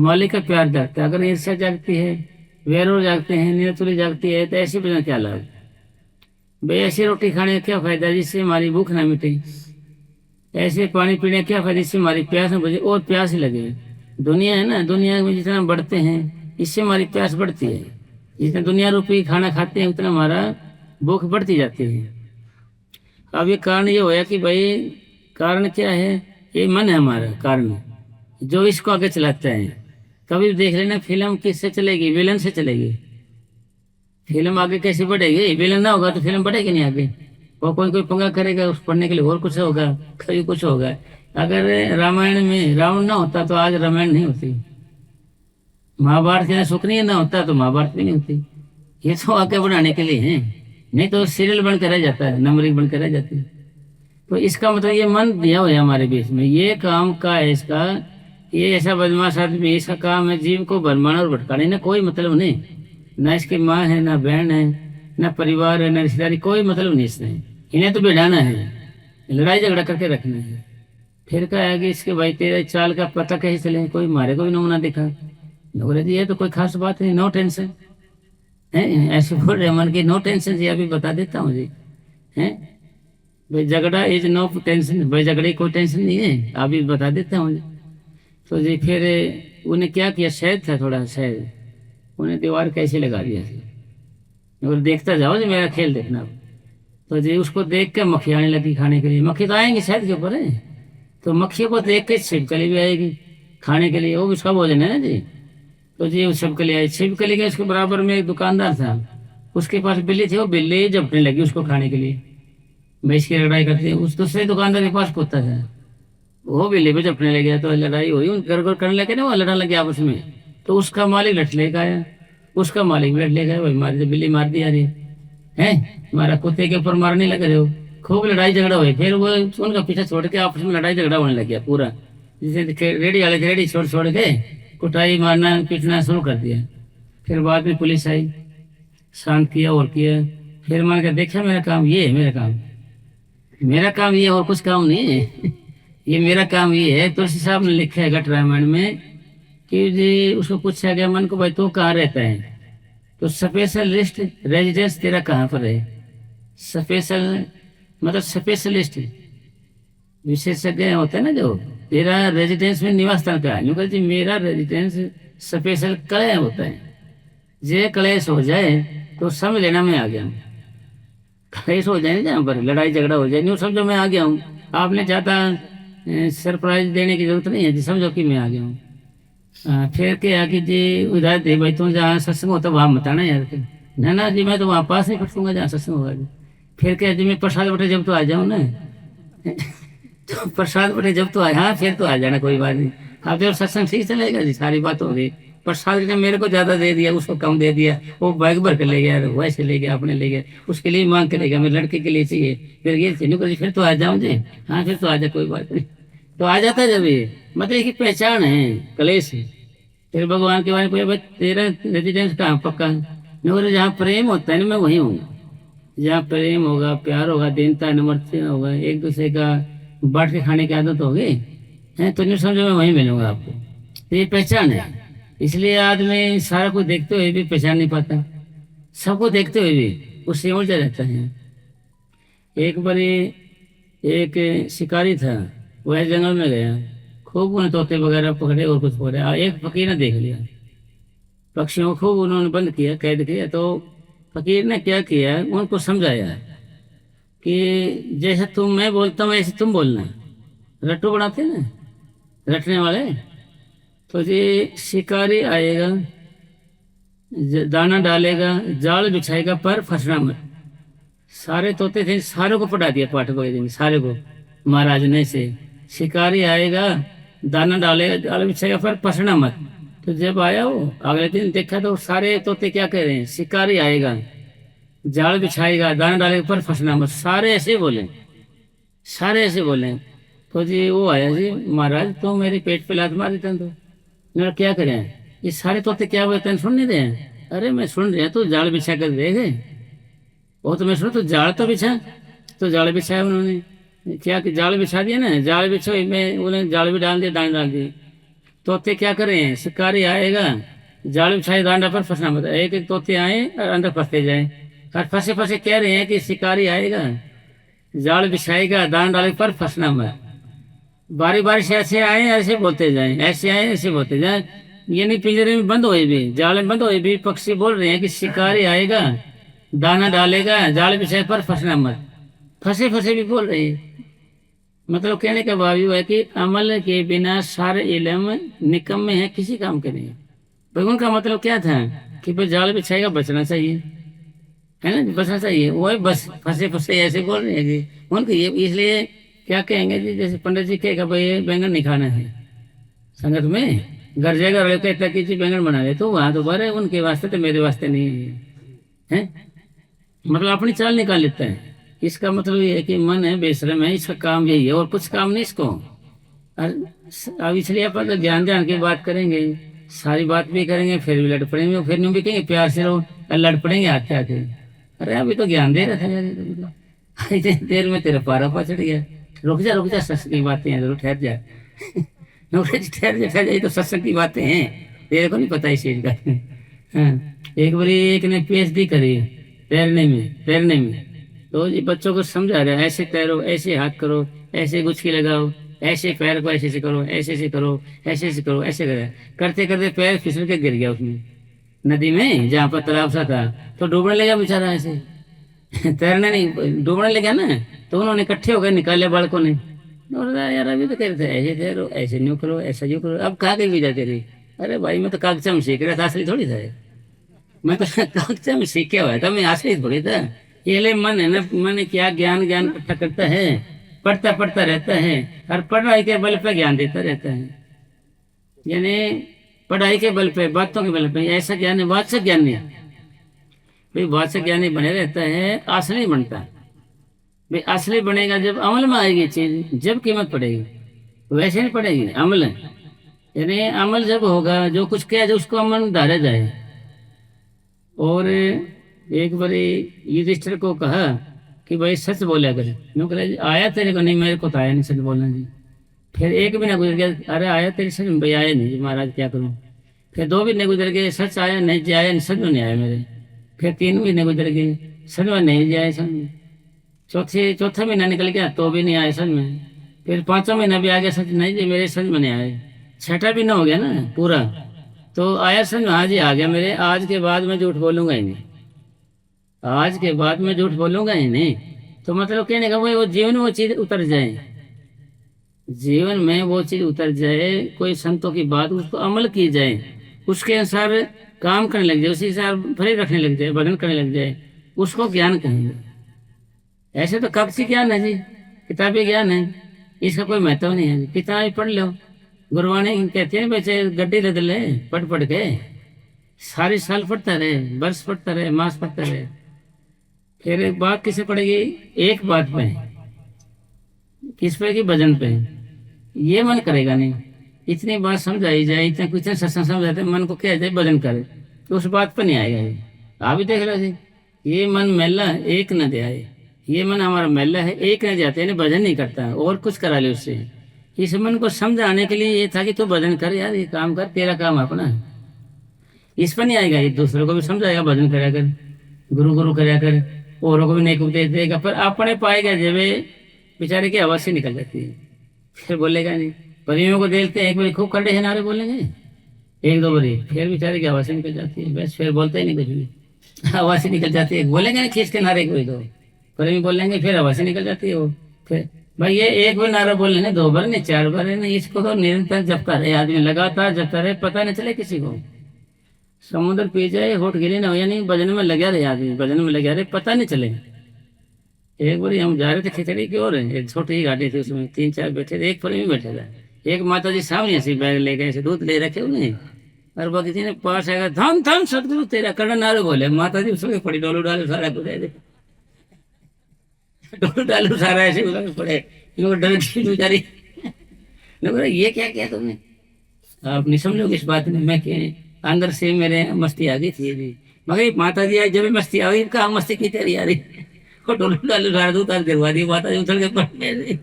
मालिक का प्यार जागता है। अगर ईर्ष्या जागती है, वैरों जागते हैं, नियतुली जागती है, तो ऐसे बजना क्या लाभ भाई। ऐसी रोटी खाने का क्या फायदा जिससे हमारी भूख ना मिटे, ऐसे पानी पीने का क्या फायदा जिससे हमारी प्यास न बुझे और प्यास ही लगे। दुनिया है ना, दुनिया में जितना बढ़ते हैं इससे हमारी प्यास बढ़ती है। जितना दुनिया रूपी खाना खाते हैं उतना हमारा भूख बढ़ती जाती है। अब ये कारण ये होया कि भाई कारण क्या है, ये मन है हमारा कारण, जो इसको आगे चलाता है। कभी भी देख लेना फिल्म किससे चलेगी, विलन से चलेगी। फिल्म आगे कैसे बढ़ेगी, विलन ना होगा तो फिल्म बढ़ेगी नहीं आगे। वो कोई कोई पंगा करेगा, उस पढ़ने के लिए और कुछ होगा, कभी कुछ होगा। अगर रामायण में रावण ना होता तो आज रामायण नहीं होती। महाभारत के शुक्रिया ना होता तो महाभारत भी नहीं होती। ये तो आगे बढ़ाने के लिए है, नहीं तो सीरियल बनकर रह जाता है, नंबरिंग बनकर रह जाती है। तो इसका मतलब ये मन दिया हुआ है हमारे बीच में, ये काम का है इसका। ये ऐसा बदमाश आदमी, इसका काम है जीव को भरमाना और भटकाने, ना कोई मतलब नहीं। ना इसकी माँ है, ना बहन है, ना परिवार है, ना रिश्तेदारी, कोई मतलब नहीं इसने। इन्हें तो बिठाना है, लड़ाई झगड़ा करके रखना है। फिर कहा है कि इसके भाई तेरे चाल का पता कैसे चले, कोई मारे को भी नमूना दिखा। बोले जी ये तो कोई खास बात नहीं, नो टेंशन है। ऐसे बोल रहे मन की, नो टेंशन जी, अभी बता देता हूँ जी। है भाई झगड़ा इज नो टेंशन, भाई झगड़े कोई टेंशन नहीं है, अभी बता देता हूँ जी। तो जी फिर उन्हें क्या किया, शहद था थोड़ा शहद, उन्हें दीवार कैसे लगा दिया। और देखता जाओ जी, मेरा खेल देखना। तो जी उसको देख के मक्खी आने लगी खाने के लिए। मक्खी तो आएंगी शहद के ऊपर है, तो मक्खियों को देख के छिपकली भी आएगी खाने के लिए, वो भी उसका भोजन है ना जी। तो जी वो छिपकली आई, छिपकली के उसके बराबर में एक दुकानदार था, उसके पास बिल्ली थी, वो बिल्ली झपटने लगी उसको खाने के लिए। भैंस की लड़ाई करती है, उस दूसरे दुकानदार के पास कुत्ता था, वो बिल्ली पे झपटने लग गया। तो लड़ाई हुई, उन घर घर करने लगे ना, वो लड़ने लगे आपस में। तो उसका मालिक लठ लेकर आया, उसका मालिक भी लठ लेकर आया, भाई मारी तो बिल्ली मार दी यार, है हमारा कुत्ते के ऊपर मारने लग रहे हो। खूब लड़ाई झगड़ा हुई, फिर वो उनका पीछा छोड़ के आपस में लड़ाई झगड़ा होने लग गया पूरा। जैसे रेडी वाले थे, रेडी छोड़ छोड़ के कुटाई मारना पीटना शुरू कर दिया। फिर बाद में पुलिस आई, शांत किया और किया। फिर मान के देखा मेरा काम ये है, मेरा काम, मेरा काम ये और कुछ काम नहीं है। ये मेरा काम ये है। तुलसी साहब ने लिखा है घट रामायण में कि जी उसको पूछा गया मन को, भाई तू कहाँ रहता है, तो स्पेशलिस्ट रेजिडेंस तेरा कहाँ पर है। स्पेशल मतलब स्पेशलिस्ट विशेषज्ञ होता है ना, जो तेरा रेजिडेंस में निवास स्थान कहाँ है। यूँ कहते जी मेरा रेजिडेंस स्पेशल कलह होता है, जे कलेश हो जाए तो समझ लेना मैं आ गया हूँ। कलेश हो जाए जहाँ पर लड़ाई झगड़ा हो जाए, न्यू समझो मैं आ गया हूँ। आपने ज़्यादा सरप्राइज देने की जरूरत नहीं है जी, समझो कि मैं आ गया हूँ। फिर क्या कि जी उधर दे भाई, तुम जहाँ सत्संग होता वहाँ मत आना यार। ना ना जी मैं तो वहाँ पास नहीं पढ़ूंगा जहाँ सत्संग होगा जी। फिर क्या जी मैं प्रसाद बटे जब तो आ जाऊँ ना। तो प्रसाद बटे जब तो आए, हाँ फिर तो आ जाना, कोई बात नहीं। अब जब सत्संग ठीक चलेगा जी, सारी बात हो गई। प्रसाद ने मेरे को ज्यादा दे दिया, उसको कम दे दिया, वो बैग भर के ले गया, वैसे ले गया, अपने ले गया, उसके लिए मांग के ले गया, मेरे लड़के के लिए चाहिए, फिर ये चाहिए, फिर तो आ जाऊँ जी। हाँ फिर तो आ जाए, कोई बात नहीं। तो आ जाता जब ये मतलब कि पहचान है, कलेश है। फिर भगवान के बारे में पूछा, तेरा रेजिडेंस कहाँ पक्का है। मैं बोला जहाँ प्रेम होता है ना मैं वहीं हूँ। जहाँ प्रेम होगा, प्यार होगा, दीनता नम्रता होगा, एक दूसरे का बांट के खाने की आदत होगी है, तो नहीं समझो मैं वहीं मिलूंगा आपको। तो ये पहचान है। इसलिए आदमी सारा कुछ देखते हुए भी पहचान नहीं पाता, सबको देखते हुए भी उससे उलझा रहता है। एक बारी एक शिकारी था, वह जंगल में गया, खूब उन्हें तोते वगैरह पकड़े और कुछ पकड़े। एक फकीर ने देख लिया, पक्षियों को खूब उन्होंने बंद किया, कैद किया। तो फकीर ने क्या किया, उनको समझाया कि जैसे तुम मैं बोलता हूँ ऐसे तुम बोलना। रट्टू बनाते ना, रटने वाले। तो ये शिकारी आएगा, दाना डालेगा, जाल बिछाएगा, पर फंसना मत। सारे तोते थे, सारों को पटा दिया पाठ वगैरह में, सारे को महाराज ने से। शिकारी आएगा, दाना डालेगा, जाल बिछाएगा, पर फंसना मत। तो जब आया वो अगले दिन देखा तो सारे तोते क्या कह रहे हैं, शिकारी आएगा, जाल बिछाएगा, दाना डालेगा, पर फंसना मत। सारे ऐसे बोले, सारे ऐसे बोले। तो जी वो आया जी, महाराज तो मेरे पेट पे लात मार देता। तो मेरा क्या करें, ये सारे तोते क्या बोलते हैं, सुन नहीं रहे। अरे मैं सुन रहा, तो जाल बिछा कर देखे। वो तो मैं सुना, तो जाल तो बिछा। तो जाल बिछाया उन्होंने, क्या कि जाल बिछा दिया ना, जाल बिछो, मैं उन्हें जाल भी डाल दिया, दाने डाल दिए। तोते क्या करें, शिकारी आएगा, जाल बिछाए डांडा पर फंसना मत, एक एक तोते आए और अंदर फंसते जाए, और फंसे फंसे कह रहे हैं कि शिकारी आएगा, जाल बिछाएगा, दान डाले पर फंसना मत। बारी बारी से ऐसे आए ऐसे बोलते जाए, ऐसे आए ऐसे बोलते जाए। ये नहीं, पिंजरे में बंद हुए भी, जाल में बंद हुए भी पक्षी बोल रहे हैं कि शिकारी आएगा, दाना डालेगा, जाल बिछाए पर फंसना मत। फंसे फंसे भी बोल रहे हैं। मतलब कहने का भाव ये है कि अमल के बिना सारे इल्म निकम्मे हैं, किसी काम के नहीं। भाई उनका मतलब क्या था कि भाई जाल बिछाएगा, बचना चाहिए, है ना, बचना चाहिए, वो बस फंसे फंसे ऐसे बोल रहे हैं कि उनको ये इसलिए क्या कहेंगे जी, जैसे पंडित जी कहेगा भाई ये बैंगन नहीं खाना है, संगत में घर जाएगा लड़का कहता कि जी बैंगन बना ले, तो वहां तो भरे उनके वास्ते तो मेरे वास्ते नहीं है, मतलब अपनी चाल निकाल लेता है। इसका मतलब ये है कि मन है बेशरम है, इसका काम यही है और कुछ काम नहीं इसको। अब इसलिए अपन तो ध्यान ध्यान की बात करेंगे, सारी बात भी करेंगे, फिर भी लड़ पड़ेंगे, फिर यूं भी कहेंगे प्यार से रहो, लड़ पड़ेंगे आते आते। अरे अभी तो ज्ञान दे रहा था यार, इतनी देर में तेरा पारा पा चढ़ गया, रुक जा सत्संग की बातें हैं, जरूर ठहर जा। ठहर जा, ये तो सत्संग की बातें हैं, तेरे को नहीं पता इस चीज का। हाँ, एक बारी एक ने PhD करी तैरने में, तो जी बच्चों को समझा रहा है, ऐसे तैरो, ऐसे हाथ करो, ऐसे गुचकी लगाओ, ऐसे पैर को ऐसे करो, ऐसे करो, ऐसे करो, ऐसे करते करते पैर फिसल के गिर गया उसमें नदी में, जहाँ पर तालाब सा था, तो डूबने लगा बेचारा ऐसे। तैरने नहीं, डूबने लगा ना, तो उन्होंने इकट्ठे हो गए, निकाले बालकों ने, यार अभी तो कहते थे ऐसे तैरो, ऐसे न्यू करो, ऐसा यूँ करो, अब कहाँ गई जाते रही। अरे भाई मैं तो कागजा में सीख रहा था, असली थोड़ी था, मैं तो कागजा में सीखे हुआ था, मैं असली थोड़ी था। ये मन है ना, मन क्या ज्ञान इकट्ठा करता है, पढ़ता रहता है, और पढ़ाई के बल पे ज्ञान देता रहता है, यानी पढ़ाई के बल पे, बातों के बल पे, ऐसा ज्ञान है वाचक ज्ञान नहीं। भाई वाचक ज्ञानी बने रहता है, असली बनता है। भाई असली बनेगा जब अमल में आएगी चीज, जब कीमत पड़ेगी, वैसे नहीं पड़ेगी अमल, यानी अमल जब होगा, जो कुछ किया जो उसको अमल में धारा जाए। और एक बारी युधिष्ठिर को कहा कि भाई सच बोला कर, आया तेरे को, नहीं मेरे को तो आया नहीं सच बोलना जी। फिर एक महीना गुजर गया, अरे आया तेरे सच में, भाई आया नहीं जी महाराज क्या करूं। फिर 2 महीने गुजर गए, सच आया नहीं जी, आया नहीं, सच में नहीं आया मेरे। फिर 3 महीने गुजर गए, सच में नहीं जी आया, समझ में। चौथा महीना निकल गया, तो भी नहीं आया समझ में। फिर 5वां महीना भी आ गया, सच नहीं जी मेरे समझ में नहीं आए। 6ठा महीना हो गया ना पूरा, तो आया समझ में, हाँ जी आ गया मेरे, आज के बाद मैं झूठ बोलूंगा ही नहीं, आज के बाद मैं झूठ बोलूंगा ही नहीं। तो मतलब कहने का वो जीवन में वो चीज उतर जाए, जीवन में वो चीज उतर जाए, कोई संतों की बात उसको अमल की जाए, उसके अनुसार काम करने लग जाए, उसी हिसाब भले रखने लग जाए, भजन करने लग जाए, उसको ज्ञान कहेंगे। ऐसे तो कागजी ज्ञान है जी, किताबी ज्ञान है, इसका कोई महत्व नहीं है। किताब पढ़ लो, गुरबाणी कहते हैं बच्चे गड्ढे लद ले, पढ़ के सारी साल पढ़ता रहे, वर्ष पढ़ता रहे, मास पढ़ता रहे। फिर एक बात किसे पड़ेगी, एक बात पे, किस पे की भजन पे, ये मन करेगा नहीं। इतनी बात समझाई जाए, इतने सत्संग समझाते, मन को क्या जाए भजन करे, तो उस बात पर नहीं आएगा ये। आप भी देख लो जी, ये मन मैला एक न दे आए, ये मन हमारा मैला है, एक न जाते हैं, भजन नहीं करता और कुछ करा ले उससे। इस मन को समझाने के लिए ये था कि तू भजन कर यार, ये काम कर, तेरा काम अपना है, इस पर नहीं आएगा। ये दूसरों को भी समझाएगा, भजन कराया कर, गुरु कराया कर, औरों को भी नेक उपदेश देगा, पर अपने पाएगा जब बेचारे की आवाज से निकल जाती है, फिर बोलेगा नहीं। परियों को देखते हैं, एक बार खूब खड़े हैं नारे बोलेंगे, 1-2 बारी, फिर बेचारे की आवाज से निकल जाती है, बस फिर बोलते ही नहीं कुछ भी, आवाज से निकल जाती है। बोलेंगे नहीं खींच के नारे कोई, 2 पर बोलेंगे, फिर आवाज से निकल जाती है वो। फिर भाई ये एक बार नारा बोल लेना, 2 बार नहीं, 4 बार नहीं, इसको तो निरंतर जपता रहे आदमी, लगातार जपता रहे, पता नहीं चले किसी को। समुद्र पी जाए, होठ गिरे ना हो, यानी भजन में लगा रहे आदमी, भजन में लगा रहे, पता नहीं चले। एक बार हम जा रहे थे खिचड़ी की ओर, एक छोटी ही गाड़ी थी, उसमें 3-4 बैठे थे, एक पर भी बैठा था। एक माता जी सामने ऐसे बैग ले गए, ऐसे दूध ले रखे उन्हें, और बाकी जी ने पास आएगा, धम धम सतगुरु तेरा, कर्ण नारे बोले। माता जी उसमें पड़ी, डोलू डालू सारा कुछ ऐसे, डोलू डालू सारा ऐसे उसमें पड़े, इनको डर गई बेचारी। ये क्या किया तुमने, आप नहीं समझोगे इस बात में। मैं अंदर से मेरे मस्ती आ गई थी जी, मगर माता जी जब भी मस्ती आ गई, कहा मस्ती की तेरी आ रही, डोलू डालू सारा दूध गिरवा दी, माता जी उछल के पड़ गए।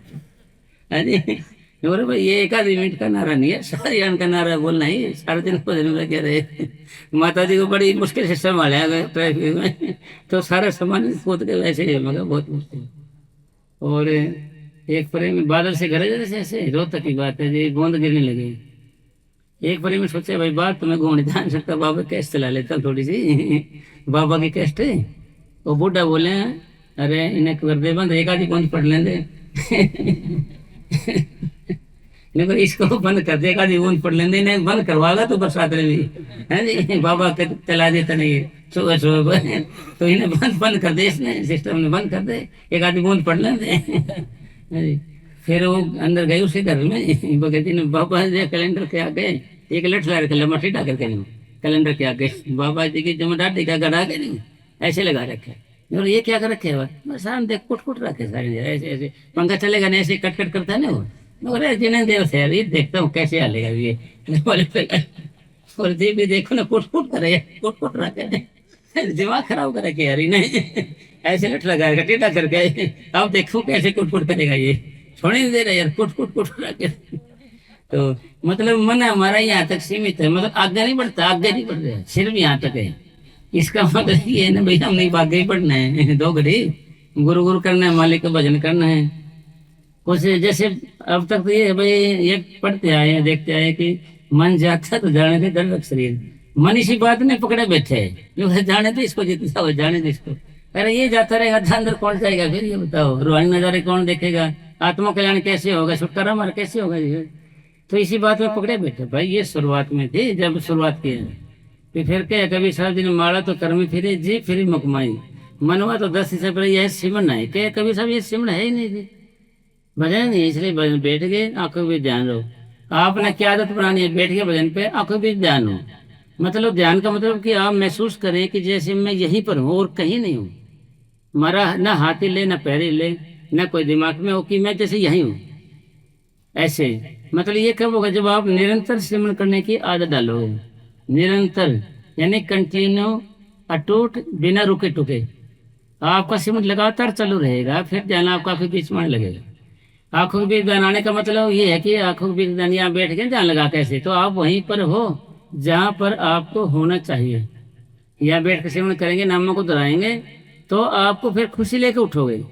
हाँ जी, बोले भाई ये एक आध मिनट का नारा नहीं है, सारे जन का नारा बोलना ही, सारे दिन भजन में लगे रहे। माता जी को बड़ी मुश्किल से संभाला गया ट्रैफिक में, तो सारा सामान कूद के वैसे ही मगर बहुत मुश्किल। और एक परे में बादल से गरज जैसे ऐसे रोहतक की बात है जी, बूंद गिरने लगी। एक परे में सोचे भाई बात तो मैं घूमने जा नहीं सकता, बाबा कैश चला लेता हूँ थोड़ी सी, बाबा की कैस्ट है। वो बूढ़ा बोले अरे इन्हें कर दे बंद, एक आधी बूंद पढ़ लेंगे। नहीं इसको बंद कर दे, एक आधी बूंद पढ़ लेंगे, इन्हें बंद करवागा तो बरसात में भी है जी, बाबा के चला देता नहीं सुबह सुबह, तो इन्हें बंद कर दे, इसने सिस्टम ने बंद कर दे, एक आधी बूंद पढ़ लेंगे। फिर वो अंदर गए उसके घर में, बगैती ने बाबा जी कैलेंडर के आगे एक लठला रखे लम्बा टीटा करके नहीं, कैलेंडर के आगे बाबा जी की जमाडाटी का गड़ा के नहीं ऐसे लगा रखे। और ये क्या कर रखे है बस शाम देख कुट कुट रखे सारे ऐसे ऐसे, पंखा चलेगा नहीं ऐसे कट कट करता है ना वो, मगर जिन्हें देव से यार ये देखता हूँ कैसे हालेगा ये, और जी भी देखो ना कुट कुट करे, कुट कुट रखे, दिमाग खराब कर रखे यार नहीं, ऐसे लठ लगाएगा टीटा करके, अब देखो कैसे कुट कुट करेगा ये, छोड़े नहीं दे रहा यार, कुट कुट कुट रखे। तो मतलब मन हमारा यहाँ तक सीमित है, मतलब आगे नहीं बढ़ता, आगे नहीं बढ़ रहा, सिर्फ यहाँ तक है। इसका मतलब ये है ना भाई हमने आगे ही बढ़ना है, दो घड़ी गुरु गुरु करना है, मालिक का भजन करना है। कुछ जैसे अब तक तो ये भाई ये पढ़ते आए हैं, देखते आए कि मन जाता तो जाने दे दर्द शरीर, मन इसी बात ने पकड़े बैठे है, जाने तो इसको जितना हो जाने दो इसको, अरे ये जाता रहेगा अंदर कौन जाएगा फिर, ये बताओ रूहानी नजारे कौन देखेगा, आत्मा कल्याण कैसे होगा, छुटकारा हमारा कैसे होगा ये, तो इसी बात में पकड़े बैठे भाई। ये शुरुआत में थी जब शुरुआत की है, फिर क्या कभी सारा दिन माड़ा तो कर्मी फिरे जी फिर मुकमाई, मनवा तो 10 से पहले यह सिमरन है क्या, कभी सब ये सिमरन है ही नहीं थी, भजन नहीं, इसलिए भजन बैठ गए, आंखों भी ध्यान रहो। आपने क्या आदत बनानी है, बैठ के भजन पे आंखों भी ध्यान हो, मतलब ध्यान का मतलब कि आप महसूस करें कि जैसे मैं यहीं पर हूँ और कहीं नहीं हूँ, हमारा ना हाथ ही ले ना पैर ही ले ना कोई दिमाग में हो कि मैं जैसे यहीं हूँ, ऐसे मतलब ये कब होगा जब आप निरंतर सिमरन करने की आदत डालोगे, निरंतर यानी कंटिन्यू अटूट बिना रुके टुके, आपका सिमरन लगातार चालू रहेगा, फिर ध्यान आपका फिर बीच में लगेगा। आंखों के बीच बनाने का मतलब ये है कि आंखों के बीच यहाँ बैठ के ध्यान लगा कैसे, तो आप वहीं पर हो जहाँ पर आपको होना चाहिए, यहाँ बैठ के सिमरन करेंगे, नामों को दोहराएंगे, तो आपको फिर खुशी लेके उठोगे,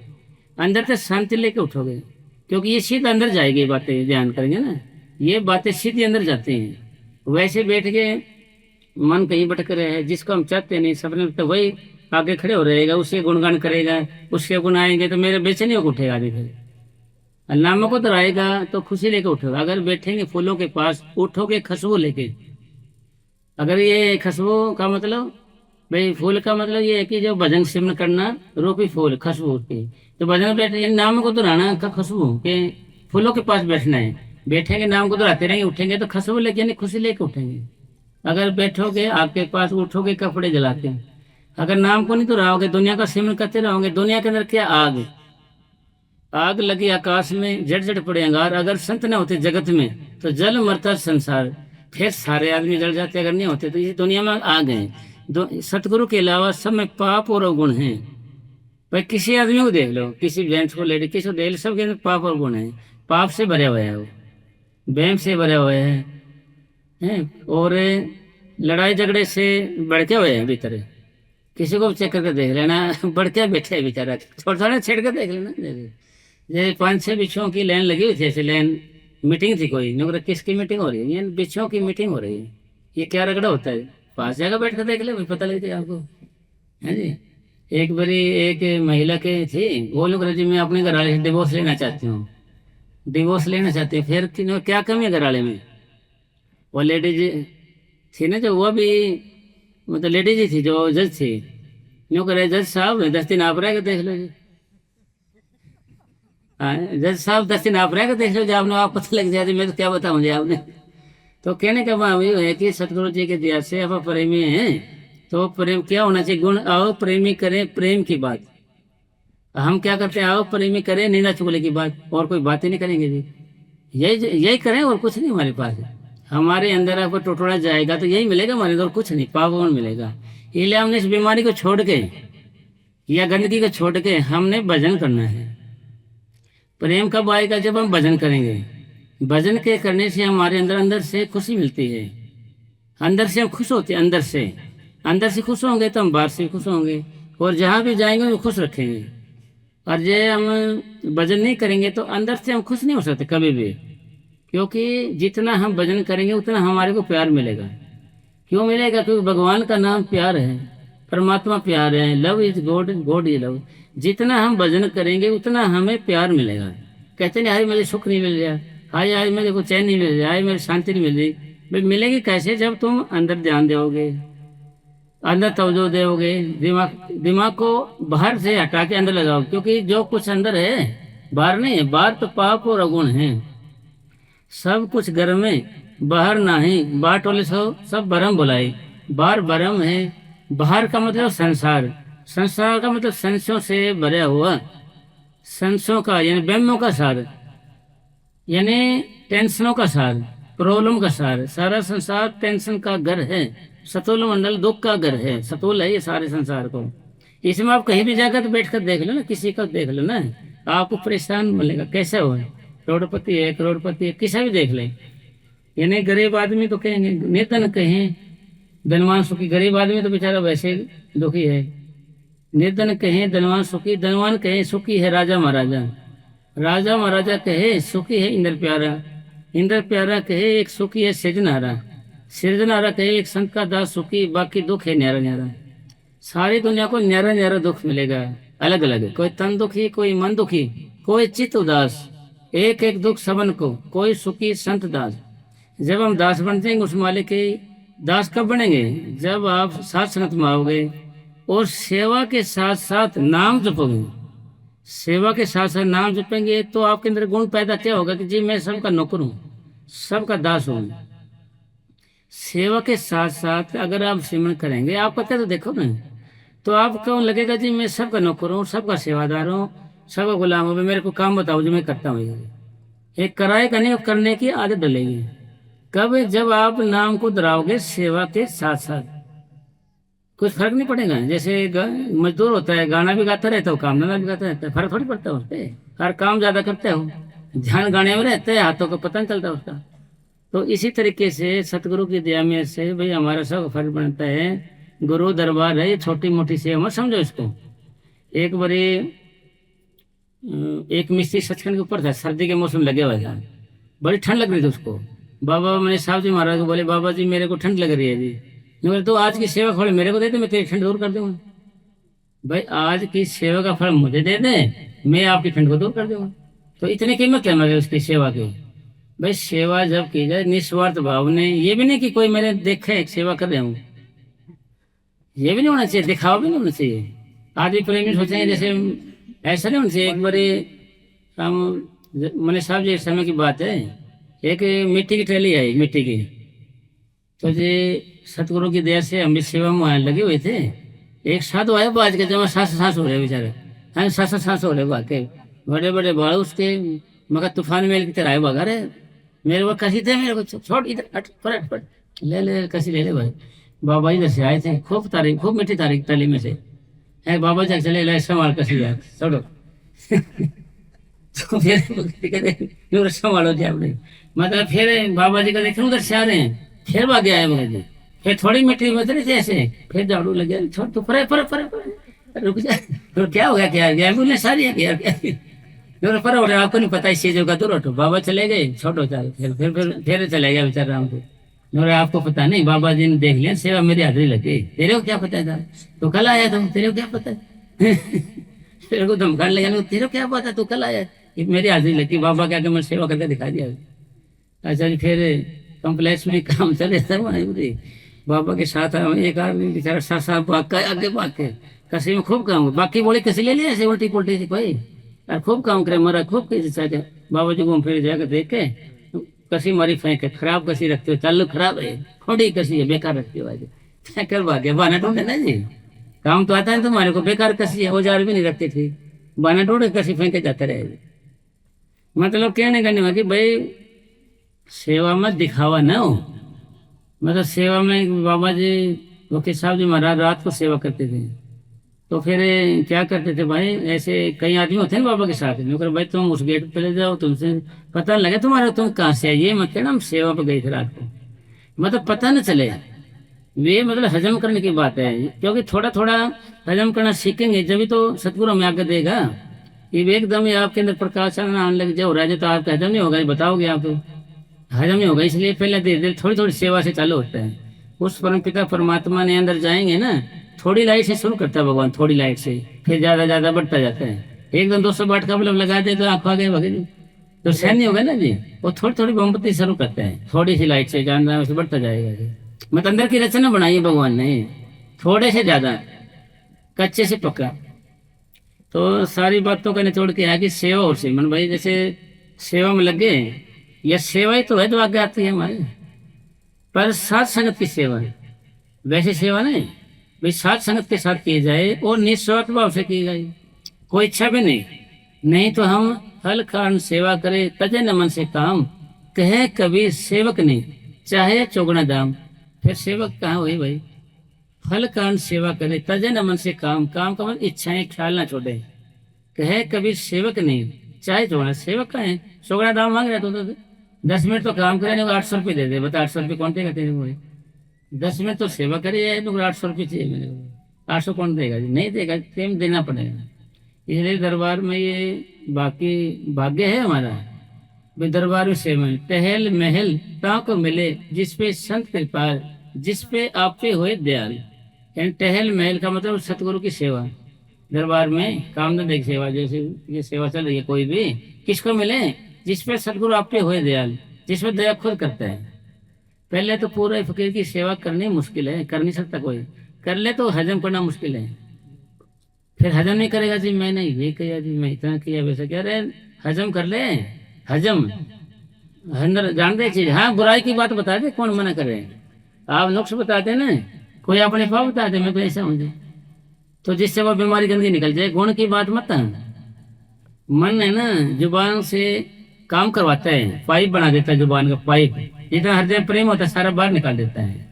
अंदर से शांति लेके उठोगे, क्योंकि ये सीध अंदर जाएगी बातें, ध्यान करेंगे ना ये बातें सीधी अंदर जाती हैं। वैसे बैठ के मन कहीं भटक रहे हैं, जिसको हम चाहते नहीं सपने, तो वही आगे खड़े हो रहेगा, उसके गुणगान करेगा, उसके गुण आएंगे तो मेरे बेचैनी होकर उठेगा, फिर नामों को दोहराएगा तो खुशी लेके उठेगा। अगर बैठेंगे फूलों के पास उठोगे खुशबू लेके, अगर ये खुशबू का मतलब भाई फूल का मतलब ये है कि जो भजन सिमरन करना रूपी फूल खुशबू की, तो भजन बैठे नाम को दोहराना का खुशबू के फूलों के पास बैठना है, बैठेंगे नाम को दोहराते रहेंगे, उठेंगे तो खुशबू लेके यानी खुशी लेके उठेंगे। अगर बैठोगे आपके पास उठोगे कपड़े जलाते हैं, अगर नाम को नहीं दोहराओगे दुनिया का सिमरन करते रहोगे, दुनिया के अंदर क्या आग, आग लगी आकाश में जड़ जड़ पड़े अंगार, अगर संत न होते जगत में तो जल मरता संसार, फिर सारे आदमी जल जाते, अगर नहीं होते तो इस दुनिया में आग है। सतगुरु के अलावा सब में पाप और अवगुण हैं, भाई किसी आदमी को देख लो, किसी जेंट्स को लेडी किसी को देख लो, सबके अंदर पाप और गुण है, पाप से भरे हुए हैं, वो वहम से भरे हुए हैं, और लड़ाई झगड़े से भड़के हुए हैं भीतर, किसी को चेक करके देख लेना भड़के बैठे बेचारा, थोड़ा थोड़ा छेड़ कर देख लेना। जैसे 5-6 बिच्छुओं की लाइन लगी हुई थी, ऐसे लाइन मीटिंग थी कोई, नौकरी किसकी मीटिंग हो रही है, ये बिच्छुओं की मीटिंग हो रही है, ये क्या रगड़ा होता है, पास जगह बैठ कर देख ले भाई पता लगता है आपको, है जी। एक बारी एक महिला के थी, वो लोग जी मैं अपने घर वाले से डिवोर्स लेना चाहती हूँ, डिवोर्स लेना चाहती हूँ, फिर क्या कमी है घर वाले में, वो लेडीज थी ना जो, वो भी मतलब लेडीज ही थी जो जज थी, यूँ करे जज साहब 10 दिन आप रह के देख लो जी, हाँ जज साहब 10 दिन आप रह के देख लो जी, आपने आप पता लग जाए, मैं तो क्या बताऊँ जी आपने। तो कहने का भाव ये है कि सतगुरु जी के दिया से आप प्रेमी हैं, तो प्रेम क्या होना चाहिए, गुण आओ प्रेमी करें प्रेम की बात, हम क्या करते हैं आओ प्रेमी करें निंदा चुगली की बात, और कोई बात ही नहीं करेंगे जी, यही करें और कुछ नहीं हमारे पास, हमारे अंदर आपको टोटोड़ा जाएगा तो यही मिलेगा हमारे अंदर, कुछ नहीं पाप मिलेगा। इसलिए हमने इस बीमारी को छोड़ के या गंदगी को छोड़ के हमने भजन करना है। प्रेम कब आएगा, जब हम भजन करेंगे, भजन के करने से हमारे अंदर अंदर से खुशी मिलती है, अंदर से हम खुश होते हैं। अंदर से खुश होंगे तो हम बाहर से खुश होंगे, और जहाँ भी जाएंगे वो खुश रखेंगे। और जो हम भजन नहीं करेंगे तो अंदर से हम खुश नहीं हो सकते कभी भी, क्योंकि जितना हम भजन करेंगे उतना हमारे को प्यार मिलेगा। क्यों मिलेगा? क्योंकि भगवान का नाम प्यार है, परमात्मा प्यार है, love is God, God is love. जितना हम भजन करेंगे उतना हमें प्यार मिलेगा। कहते नहीं हाय मुझे सुख नहीं मिल रहा, हाय हाय मेरे को चैन नहीं मिल रहा, हाय मेरी शांति नहीं मिल रही। भाई मिलेगी कैसे? जब तुम अंदर ध्यान दोगे, अंदर तवज्जो दोगे, दिमाग को बाहर से हटा के अंदर लगाओ, क्योंकि जो कुछ अंदर है बाहर नहीं है। बाहर तो पाप और अवगुण है, सब कुछ घर में, बाहर नाही। बाहर टोले सब भरम बुलाई, बाहर भरम है। बाहर का मतलब संसार, संसार का मतलब संशयों से भरा हुआ, संशयों का यानी वहमों का सार, यानी टेंशनों का सार, प्रॉब्लम का सार। सारा संसार टेंशन का घर है, सतुल मंडल दुख का घर है, सतुल है ये सारे संसार को। इसमें आप कहीं भी जाकर तो बैठ कर देख लो ना, किसी का देख लो ना, आपको परेशान मिलेगा। कैसे हो, करोड़पति है, करोड़पति है, किसा भी देख ले। यानी गरीब आदमी तो कहेंगे निर्धन कहें, धनवान सुखी। गरीब आदमी तो बेचारा वैसे दुखी है। निर्धन कहें, धनवान सुखी। धनवान कहे सुखी है राजा महाराजा, राजा महाराजा कहे सुखी है इंद्र प्यारा, इंद्र प्यारा कहे एक सुखी है सृजनहारा, सृजनहारा कहे एक संत का दास सुखी, बाकी दुख है न्यारा न्यारा। सारी दुनिया को न्यारा न्यारा दुख मिलेगा, अलग अलग। कोई तन दुखी, कोई मन दुखी, कोई चित्त उदास, एक एक दुख सबन को, कोई सुखी संत दास। जब हम दास बन जाएंगे उस मालिक के, दास कब बनेंगे? जब आप साथ संगत में आओगे और सेवा के साथ साथ नाम जपोगे। सेवा के साथ साथ नाम जपेंगे तो आपके अंदर गुण पैदा क्या होगा कि जी मैं सबका नौकर हूँ, सबका दास हूँ। सेवा के साथ साथ अगर आप सिमरन करेंगे, आप करते तो देखो ना, तो आपको लगेगा जी मैं सबका नौकर हूँ, सबका सेवादार हूँ, सबका गुलाम हूँ। मेरे को काम बताओ जो मैं करता हूँ। एक कराए करने करने की आदत डलेगी कब? जब आप नाम को दोहराओगे सेवा के साथ साथ। कुछ फर्क नहीं पड़ेगा। जैसे मजदूर होता है, गाना भी गाता रहता हो, काम धंधा भी गाता रहता है, फर्क थोड़ी पड़ता है उससे। हर काम ज्यादा करते हो, ध्यान गाने में रहता है, हाथों का पता नहीं चलता उसका। तो इसी तरीके से सतगुरु की दया में से भाई हमारा सब फर्ज बनता है। गुरु दरबार है, ये छोटी मोटी सेवा मत समझो इसको। एक बारी एक मिस्त्री सचखंड के ऊपर था, सर्दी के मौसम लगे हुए था, बड़ी ठंड लग रही थी उसको। बाबा मैंने साहब जी महाराज को बोले, बाबा जी मेरे को ठंड लग रही है जी। बोले तो आज की सेवा फल मेरे को दे दे, मैं तेरी ठंड दूर कर दूंगा। भाई आज की सेवा का फल मुझे दे दे, मैं आपकी ठंड को दूर कर दूंगा। तो इतनी कीमत है मेरे उसकी सेवा की। भाई सेवा जब की जाए निस्वार्थ भाव ने, ये भी नहीं कि कोई मैंने देखे सेवा कर रहा हूँ, ये भी नहीं होना चाहिए, दिखावा भी नहीं होना चाहिए। आदमी प्रेमी सोचेंगे जैसे, ऐसा नहीं होना चाहिए। एक बार हम मैंने साहब जी समय की बात है, एक मिट्टी की ट्रेली आई, मिट्टी की। तो जी सतगुरु की दया से हम भी सेवा में लगे हुए थे। एक साधु आए बाज के, जब सांस हो रहे बेचारे, हाँ सांस हो रहे बात के, बड़े बड़े बाड़ उसके, मगर तूफान मेल की तरह आए बगा रहे। मेरे वो कसी थे, मेरे को छोड़ इधर हट फट ले कसी ले ले भाई। बाबा इधर से आए थे, खूब तारीख, खूब मीठी तारीख ताली में से है। बाबा जी चले ले संभाल कसी यार छोड़ो। तो फिर संभालो जी आपने, मतलब फिर बाबा जी का देखे उधर से आ रहे हैं, फिर भागे आए बाबा जी। फिर थोड़ी मिट्टी बच रही थी ऐसे, फिर झाड़ू लगे, छोड़ तो परे रुक जा। तो क्या हो गया, क्या एम्बुलेंस सारी है क्या? पर हो रहा आपको नहीं पता इस चीजों का, तो रोटो। बाबा चले गए, छोड़ो चल। फिर चले गया बेचारा हमको। आपको पता नहीं, बाबा जी ने देख लिया, सेवा मेरी हाजिरी लगी, तेरे को क्या पता था, तो कल आया तुम, तेरे को क्या पता तेरे को धमकाने लगा, तेरे को क्या पता तू कल आया, मेरी हाजिरी लगी। बाबा क्या मैं सेवा करके दिखा दिया। अच्छा जी, फिर कॉम्प्लेक्स में काम चले था बाबा के साथ। एक आदमी बेचारा साथ आगे भाग के कसी में खूब काम, बाकी बोले कसी ले लिया ऐसे उल्टी पुल्टी थी कोई, और खूब काम करे मरा, खूब कैसे बाबा जी को फिर जाकर देख के कसी मारी फेंके, खराब कसी रखते हो, चालू खराब है, खोड़ी कसी है, बेकार रखती हो, कर भागे। बहाना ढूंढे ना जी, काम तो आता है तुम्हारे को, बेकार कसी है, औजार भी नहीं रखती थी, बहाना ढूंढे कसी फेंके जाते रहे। मतलब कहने का नहीं कि भाई सेवा में दिखावा ना हो। मतलब सेवा में बाबा जी वकील साहब जी महाराज रात को सेवा करते थे, तो फिर क्या करते थे भाई, ऐसे कई आदमी होते हैं ना बाबा के साथ में, भाई तुम उस गेट पे ले जाओ, तुमसे पता लगे तुम्हारा तुम कहाँ से आए, ये मत कहना हम सेवा पे गए थे रात को, मतलब पता न चले। ये मतलब हजम करने की बात है, क्योंकि थोड़ा थोड़ा हजम करना सीखेंगे जब तो सतगुरु हमें आगे देगा। ये एकदम ही आपके अंदर प्रकाश आना आने लग जाए हो रहा है तो आपका हजम नहीं होगा, ये बताओगे आप, हजम नहीं होगा। इसलिए पहले धीरे धीरे थोड़ी थोड़ी सेवा से चालू होता है। उस परम पिता परमात्मा ने अंदर जाएंगे ना, थोड़ी लाइट से शुरू करता है भगवान, थोड़ी लाइट से, फिर ज्यादा ज्यादा बढ़ता जाता है। एकदम 200 वाट का बल्ब लगा दे तो आंख आगे भगे तो सहन नहीं होगा ना जी। वो थोड़ी थोड़ी मोमबत्ती शुरू करते हैं, थोड़ी सी लाइट से, जान रहा है उसे बढ़ता जाएगा जी। मतलब अंदर की रचना बनाई है भगवान ने, थोड़े से ज्यादा, कच्चे से पक्का। तो सारी बातों का निचोड़ के है कि सेवा और सिमरन भाई, जैसे सेवा में लगे, यह सेवा ही तो है जो आगे आती है हमारे, पर साथ संगत की सेवा है, वैसी सेवा नहीं भाई, साथ संगत के साथ की जाए और निस्वार्थ भाव से की जाए, कोई इच्छा भी नहीं। नहीं तो हम हल कारण सेवा करे तजे न मन से काम, कहे कभी सेवक नहीं चाहे चौगुना दाम। फिर सेवक कहाँ हुई भाई, फल कारण सेवा करे तजे न मन से काम, काम का मतलब इच्छाएं ख्याल ना छोड़े। कहे कभी सेवक नहीं चाहे चौगुना, सेवक का है चौगुना दाम मांग रहे तो 10 मिनट तो काम करे, 800 रुपये दे दे, बता 800 रुपये कौन देगा तेरे को, 10 मिनट तो सेवा करिए, 800 रुपये चाहिए मेरे को, 800 कौन देगा जी, नहीं देगा, टाइम देना पड़ेगा। इसलिए दरबार में ये बाकी भाग्य है हमारा भाई, दरबार में सेवा टहल महल ताको मिले, जिसपे संत कृपाल, जिसपे आपे हुए दयाल। यानी टहल महल का मतलब सतगुरु की सेवा, दरबार में कामधंधे की सेवा, जैसे ये सेवा चल रही है कोई भी, किसको मिले, जिसपे सतगुरु आपे हुए दयाल, जिसपे दया खुद करता है। पहले तो पूरे फकीर की सेवा करनी मुश्किल है, कर नहीं सकता कोई, कर ले तो हजम करना मुश्किल है। फिर हजम नहीं करेगा जी, मैंने ये किया जी, मैं इतना किया वैसा क्या, रहे हजम कर ले, हजम अंदर जान दे चीज। हाँ बुराई की बात बता दे, कौन मना करे, आप नुक्स बताते ना, कोई अपने पाप बता दे, मैं तो ऐसा हूँ जी, तो जिससे वो बीमारी गंदगी निकल जाए। गुण की बात मत, मन है ना जुबान से काम करवाता है, पाइप बना देता है जुबान का पाइप, जितना हृदय प्रेम होता है सारा बाहर निकाल देता है।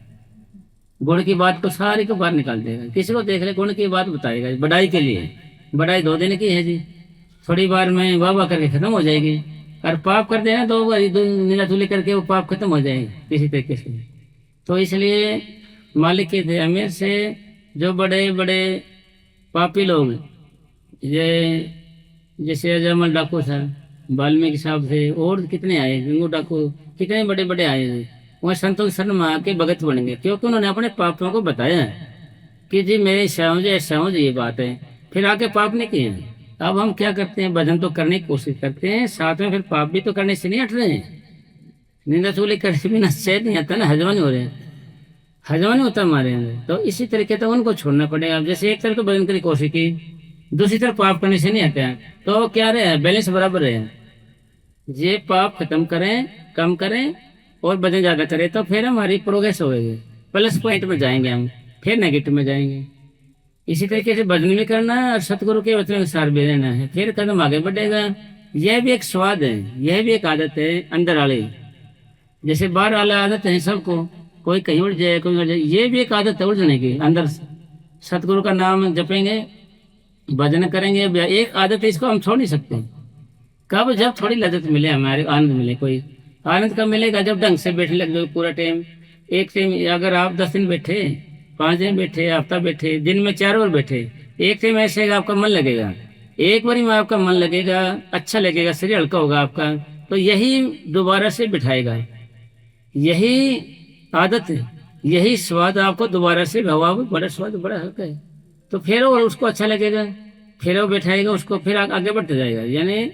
गुण की बात को सारी को बाहर निकाल देगा, किसी को देख ले गुण की बात बताएगा, बढ़ाई के लिए, बढ़ाई 2 दिन की है जी, थोड़ी बार में वाह वाह करके खत्म हो जाएगी। और पाप कर देना 2 बार नीला धुली करके वो पाप खत्म हो जाएगी किसी तरीके से। तो इसलिए मालिक की दया में से जो बड़े बड़े पापी लोग, ये जैसे अजमल डाकू था, वाल्मीकि साहब थे, और कितने आए गंगू डाकू, कितने बड़े बड़े आए, वह संतों के शरण में आके भगत बन गए, क्योंकि उन्होंने अपने पापों को बताया कि जी मेरे समझ ये बात है, फिर आके पाप नहीं किए। अब हम क्या करते हैं, भजन तो करने की कोशिश करते हैं, साथ में फिर पाप भी तो करने से नहीं हट रहे हैं। निंदा चुगली करने बिना चैन नहीं आता ना, हजमा नहीं हो रहे, हजमा नहीं होता हमारे अंदर। तो इसी तरीके तो उनको छोड़ना पड़ेगा। अब जैसे एक तरफ तो भजन की कोशिश की, दूसरी तरफ पाप करने से नहीं आता है, तो क्या रहे, बैलेंस बराबर रहे। ये पाप खत्म करें, कम करें और भजन ज्यादा करें, तो फिर हमारी प्रोग्रेस होगी, प्लस पॉइंट में जाएंगे हम, फिर नेगेटिव में जाएंगे। इसी तरीके से भजन भी करना है और सतगुरु के वचन के साथ भी रहना है, फिर कदम आगे बढ़ेगा। यह भी एक स्वाद है, यह भी एक आदत है अंदर वाली, जैसे बाहर वाला आदत है सबको, कोई कहीं उड़ जाए कोई उड़ जाए, ये भी एक आदत है उड़ने की। अंदर सतगुरु का नाम जपेंगे, भजन करेंगे, एक आदत है, इसको हम छोड़ नहीं सकते। कब, जब थोड़ी लज्जत मिले हमारे, आनंद मिले। कोई आनंद कब मिलेगा, जब ढंग से बैठने लग जाओ पूरा टाइम। एक टाइम अगर आप 10 दिन बैठे, 5 दिन बैठे, हफ्ता बैठे, दिन में 4 बार बैठे, एक टाइम ऐसे आपका मन लगेगा, एक बार में आपका मन लगेगा, अच्छा लगेगा, शरीर हल्का होगा आपका, तो यही दोबारा से बिठाएगा। यही आदत है, यही स्वाद आपको दोबारा से हवा, बड़ा स्वाद, बड़ा हल्का है, तो फिर वो उसको अच्छा लगेगा, फिर वो बैठाएगा उसको, फिर आगे बढ़ते जाएगा। यानी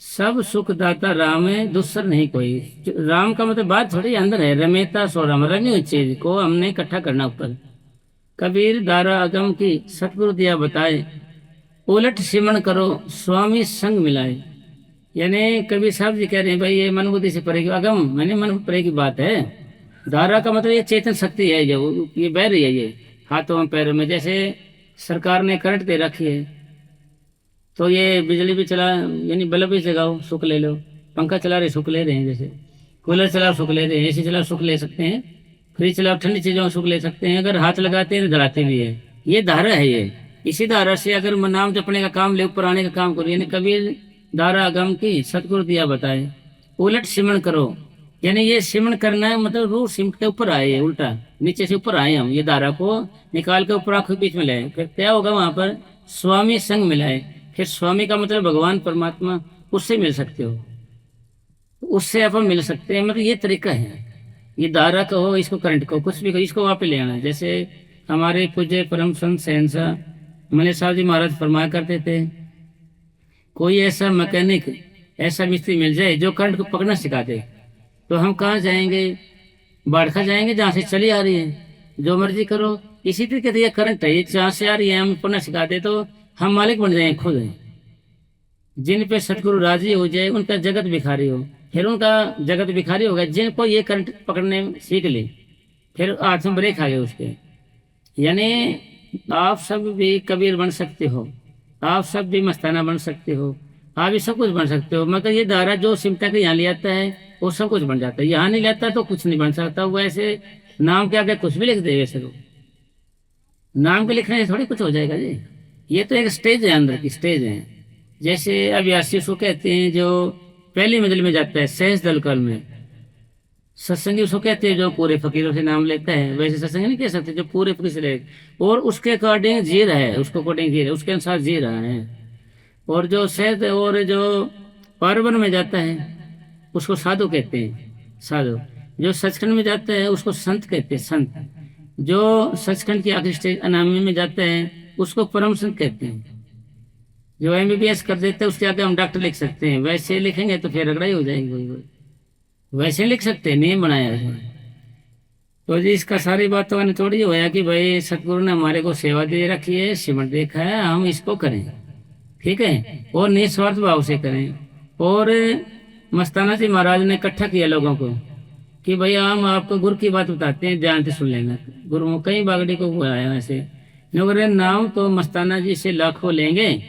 सब सुखदाता राम है, दूसरा नहीं कोई। राम का मतलब बात थोड़ी अंदर है, रमेता सो राम, रमी हुई चीज को हमने इकट्ठा करना ऊपर। कबीर दारा अगम की सतगुरु दिया बताए, उलट सिमरण करो स्वामी संग मिलाए। यानी कबीर साहब जी कह रहे हैं भाई ये मन बुद्धि से परे की, अगम मैंने मन परे की बात है। धारा का मतलब ये चेतन शक्ति है, जो ये बह रही है ये हाथों में पैरों में। जैसे सरकार ने करंट दे रखी है, तो ये बिजली भी चला, यानी बल्ब भी जगाओ सुख ले लो, पंखा चला रहे सुख ले रहे हैं, जैसे कूलर चलाओ सुख ले रहे हैं, एसी चलाओ सुख ले सकते हैं, फ्रिज चलाओ ठंडी चीजों सुख ले सकते हैं, अगर हाथ लगाते हैं तो जलाते भी है। ये धारा है, इसी धारा से अगर नाम जपने का काम ले, ऊपर आने का काम करो, यानी कबीर धारा गम की सतगुरु दिया बताए, उलट सिमरण करो। यानी ये सिमरण करना है, मतलब रूह सिमट के ऊपर आए, उल्टा नीचे से ऊपर आए हम, ये धारा को निकाल के ऊपर आंखों के बीच में लाए, फिर क्या होगा वहां पर स्वामी संग मिलाए। फिर स्वामी का मतलब भगवान परमात्मा, उससे मिल सकते हो, उससे अपन मिल सकते हैं। मतलब ये तरीका है, ये धारा कहो, इसको करंट कहो, कुछ भी कहो, इसको वहां पे ले आना है। जैसे हमारे पूज्य परम संत शहंशाह मले साहब जी महाराज फरमाया करते थे, कोई ऐसा मैकेनिक, ऐसा मिस्त्री मिल जाए जो करंट को पकड़ना सिखा दे, तो हम कहाँ जाएंगे, बाड़खा जाएंगे जहाँ से चली आ रही है, जो मर्जी करो। इसी तरीके से ये करंट है, ये जहाँ से आ रही है, हम पकड़ना सिखा दे तो हम मालिक बन जाएंगे खुद हैं। जिन पे सतगुरु राजी हो जाए, उनका जगत भिखारी हो, फिर उनका जगत भिखारी होगा। जिनको ये करंट पकड़ने सीख ले, फिर हाथ में ब्रेक आ गए उसके। यानी आप सब भी कबीर बन सकते हो, आप सब भी मस्ताना बन सकते हो, आप भी सब कुछ बन सकते हो। मगर ये धारा जो सिमटा के यहाँ ले आता है वो सब कुछ बन जाता है, यहाँ नहीं लेता तो कुछ नहीं बन सकता। वो ऐसे नाम के आगे कुछ भी लिख दे, वैसे तो नाम के लिखने से थोड़ी कुछ हो जाएगा जी। ये तो एक स्टेज है, अंदर की स्टेज है। जैसे अभ्यासी उसको कहते हैं जो पहली मंजिल में जाता है, सहज दल काल में। सत्संगी उसको कहते हैं जो पूरे फकीरों से नाम लेता है, वैसे सत्संगी नहीं कह सकते, जो पूरे फकीर से ले और उसके अकॉर्डिंग जी रहा है, उसको अकॉर्डिंग जी रहा है, उसके अनुसार जी रहा है। और जो सहज और जो पार्वन में जाता है उसको साधु कहते हैं, साधु। जो सचखंड में जाता है उसको संत कहते हैं, संत। जो सचखंड की आखिरी स्टेज अनामी में जाता है उसको परम संत कहते हैं। जो MBBS कर देते हैं उसके आगे हम डॉक्टर लिख सकते हैं, वैसे लिखेंगे तो फिर रगड़ा ही हो जाएंगे। वैसे लिख सकते हैं, नियम बनाया है। तो जी इसका सारी बात तो थोड़ी होया कि भाई सतगुरु ने हमारे को सेवा दे रखी है, सिमट देखा है, हम इसको करें, ठीक है, और निस्वार्थ भाव से करें। और मस्ताना जी महाराज ने इकट्ठा किया लोगों को कि भाई हम आपको गुरु की बात बताते हैं, ध्यान से सुन लेना। गुरु कई बागड़ी को बुलाया ऐसे, मगर नाम तो मस्ताना जी से लाखों लेंगे,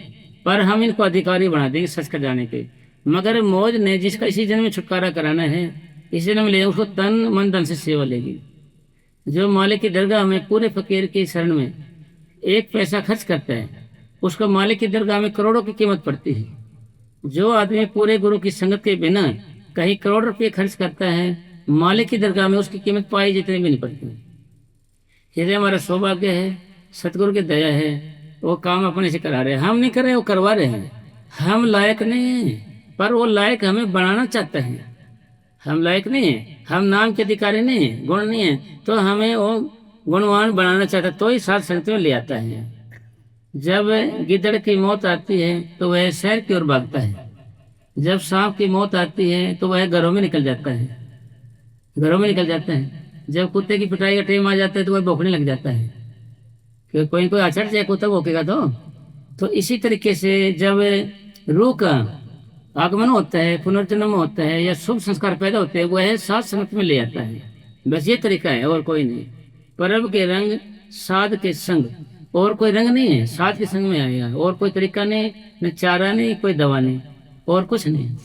पर हम इनको अधिकारी बना देंगे सच कर जाने के। मगर मौज ने जिसका इसी जन्म में छुटकारा कराना है, इसी जन्म में ले, उसको तन मन धन से सेवा लेगी। जो मालिक की दरगाह में पूरे फकीर की शरण में एक पैसा खर्च करता है, उसको मालिक की दरगाह में करोड़ों की कीमत पड़ती है। जो आदमी पूरे गुरु की संगत के बिना कहीं करोड़ रुपये खर्च करता है, मालिक की दरगाह में उसकी कीमत पाई जितनी भी नहीं पड़ती। यदि हमारा सौभाग्य है, सतगुरु की दया है, वो काम अपने से करा रहे हैं, हम नहीं कर रहे, वो करवा रहे हैं। हम लायक नहीं हैं, पर वो लायक हमें बनाना चाहता है। हम लायक नहीं है, हम नाम के अधिकारी नहीं है, गुण नहीं है, तो हमें वो गुणवान बनाना चाहता है, तो ही साथ संगत में ले आता है। जब गिद्दड़ की मौत आती है तो वह शहर की ओर भागता है, जब सांप की मौत आती है तो वह घरों में निकल जाता है, घरों में निकल जाता है। जब कुत्ते की पिटाई का टाइम आ जाता है तो वह भौंकने लग जाता है कि कोई कोई अचड़ जाए, कुत्ता भौंकेगा तो इसी तरीके से जब रूह का आगमन होता है, पुनर्जन्म होता है या शुभ संस्कार पैदा होते हैं, वह साध संगत में ले आता है। बस ये तरीका है और कोई नहीं। परब के रंग साध के संग, और कोई रंग नहीं है, साध के संग में आएगा। और कोई तरीका नहीं, न चारा नहीं, कोई दवा नहीं, और कुछ नहीं।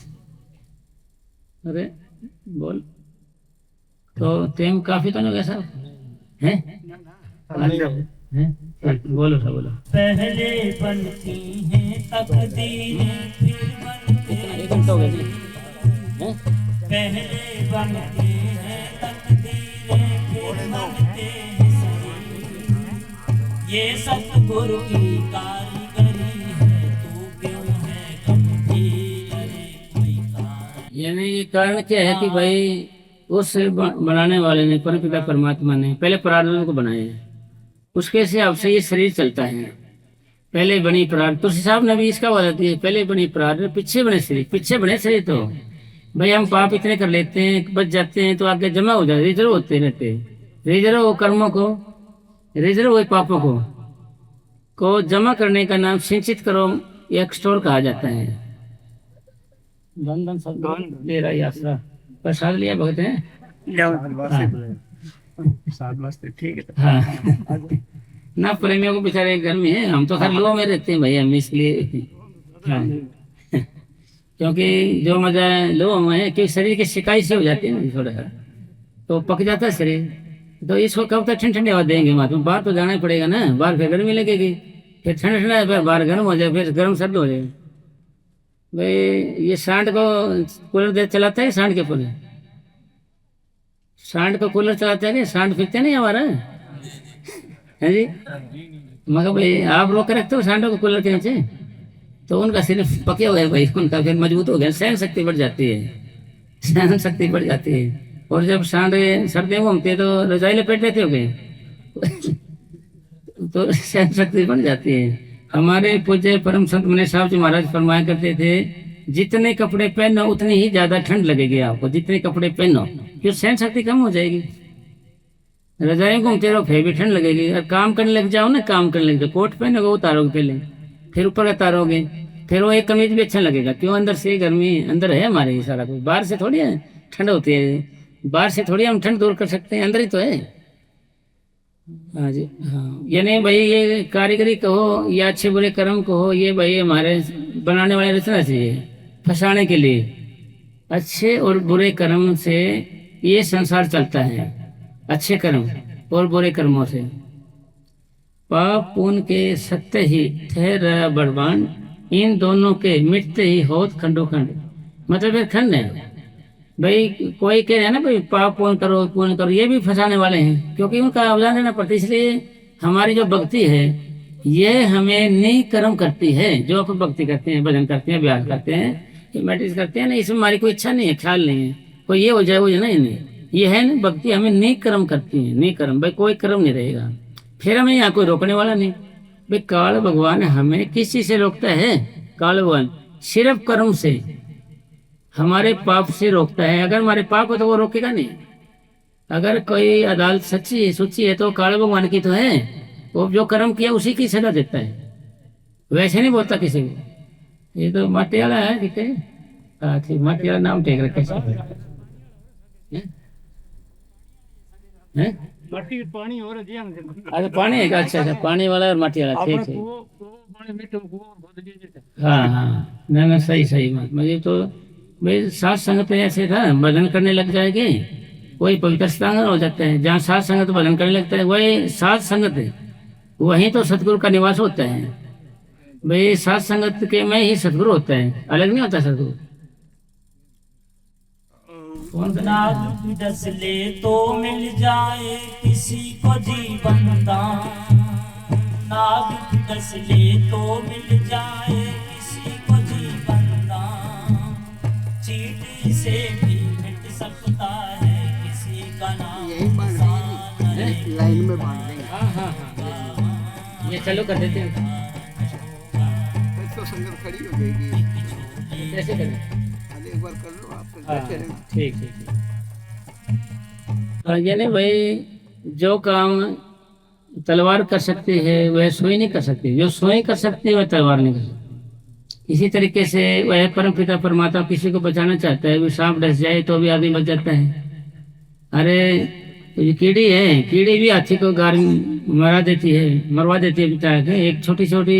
अरे बोल तो तेम काफी तो नहीं कैसा है, बोलो सा बोलो। पहले बनती हैं तकदीरें फिर बनते हैं, पहले बनती हैं तकदीरें फिर बनते हैं शरीर। ये सतगुरु की कारीगरी है, तू क्यों है गंभीर, अरे कोई कारण। यानी ये कारण क्या है कि भाई उस बनाने वाले ने, परमपिता परमात्मा ने पहले प्रारब्ध को बनाया है, उसके हिसाब से ये शरीर चलता है। पहले बनी प्रारब्ध, तुलसी साहब ने भी इसका वादा दिया, पहले बनी प्रारब्ध पीछे बने शरीर, पीछे बने शरीर। तो भाई हम पाप इतने कर लेते हैं, बच जाते हैं, तो आगे जमा हो जाते, रिजर्व होते रहते, रिजर्व हो कर्मों को, रिजर्व हुए पापों को जमा करने का नाम सिंचित करो या स्टोर कहा जाता है। धन धन सब दे रहा है आसरा, प्रसाद लिया भगत है, ठीक है। हाँ ना, प्रेमियों को बेचारे घर में है, हम तो खैर लोगों में रहते हैं भाई, हम इसलिए हाँ क्योंकि जो मजा लोगों में है कि शरीर की शिकायत से हो जाती है ना, थोड़ा तो पक जाता है शरीर। तो इसको कब तक ठंडी ठंडी हवा देंगे, महात्मा बाहर तो जाना ही पड़ेगा ना, बाहर फिर गर्मी लगेगी, फिर ठंडा ठंडा फिर बाहर गर्म हो जाए, फिर गर्म सर्द हो जाए। भाई ये सांड को कूलर दे चलाता है, सांड के कूलर, सांड को कूलर चलाता है, नहीं सांड फिरते नहीं हमारा है जी। मगर भाई आप रोक के रखते हो सांडों को कूलर के नीचे, तो उनका सिर्फ पके हुए भाई, उनका फिर मजबूत हो गया, सहन शक्ति बढ़ जाती है, सहन शक्ति बढ़ जाती है। और जब सांड सर्दी में घूमते हैं तो रजाई लपेट लेते हो गए तो सहन शक्ति बढ़ जाती है। हमारे पूज्य परम संत मनीष साहब जी महाराज फरमाया करते थे, जितने कपड़े पहनो उतनी ही ज्यादा ठंड लगेगी आपको, जितने कपड़े पहनो, क्यों सहन शक्ति कम हो जाएगी। रजाई घूमते रहो फिर भी ठंड लगेगी, और काम करने लग जाओ ना, काम करने लग जाओ, कोट पहनोगे उतारोगे पहले, फिर ऊपर उतारोगे, फिर वो एक कमीज भी अच्छा लगेगा, क्यों अंदर से गर्मी अंदर है हमारे, ये सारा कुछ बाहर से थोड़ी है ठंड होती है, बाहर से थोड़ी हम ठंड दूर कर सकते हैं, अंदर ही तो है। हाँ जी हाँ, यानी भाई ये कारीगरी कहो या अच्छे बुरे कर्म कहो, ये भाई हमारे बनाने वाले रचना चाहिए फंसाने के लिए। अच्छे और बुरे कर्म से ये संसार चलता है, अच्छे कर्म और बुरे कर्मों से। पाप पुण्य के सत्य ही ठहरा बड़बान, इन दोनों के मिटते ही होत खंडो खंड। मतलब ये खंड है भाई, कोई कह रहे हैं ना भाई पाप पुण्य करो, ये भी फंसाने वाले हैं, क्योंकि उनका अवदान देना पड़ता है। इसलिए हमारी जो भक्ति है ये हमें नेक कर्म करती है, जो अपन भक्ति करते हैं, भजन करते हैं, अभ्यास करते हैं, मेडिटेशन करते हैं ना, इसमें हमारी कोई इच्छा नहीं है, ख्याल नहीं है, कोई ये हो जाए वो ना, ये है ना भक्ति हमें नेक कर्म करती है, नेक कर्म, भाई कोई कर्म नहीं रहेगा, फिर हमें यहाँ कोई रोकने वाला नहीं। भाई काल भगवान हमें किस चीज से रोकता है? काल भगवान सिर्फ कर्म से, हमारे पाप से रोकता है। अगर हमारे पाप हो तो वो रोकेगा नहीं। अगर कोई अदालत सच्ची है सुच्ची है तो काल भगवान की तो है, वो जो कर्म किया उसी की सजा देता है, वैसे नहीं बोलता किसी को। ये तो माटी वाला है, ठीक है, हाँ ठीक, माटी वाला नाम टेक रखे हैं, माटी पानी हो रहा है। अच्छा पानी है, अच्छा अच्छा, पानी वाला और माटी वाला, ठीक है। हाँ हाँ, ना ना सही सही, मुझे तो भाई सात संगत में ऐसे था, भजन करने लग जाएंगे वही पवित्र स्थान हो जाता है। जहाँ सात संगत भजन करने लगता है वही सात संगत है, वहीं तो सतगुरु का निवास होता है। भाई सात संगत के में ही सतगुरु होता है, अलग नहीं होता सतगुरु। नाग डस ले तो मिल जाए किसी को जीवन दान, नाग डस ले तो मिल जाए किसी को जीवन दान, चींटी से भी मिट सकता है किसी का नाम। यही बांध देंगे, लाइन में बांध देंगे। हाँ हाँ हाँ, ये चालू कर देते हैं, फिर तो संगत खड़ी हो जाएगी। कैसे करें? अरे एक बार कर लो आप, फिर हाँ बैठे रहना। ठीक ठीक ठीक। यानी भाई जो काम तलवार कर सकती है वह सुई नहीं कर सकती, जो सुई कर सकती है वह तलवार नहीं कर सकती। इसी तरीके से वह परम पिता परमात्मा किसी को बचाना चाहता है, वो सांप डस जाए तो भी आदमी बच जाता है। अरे ये कीड़ी है, कीड़ी भी हाथी को गार मरवा देती है, मरवा देती है पिता के। एक छोटी छोटी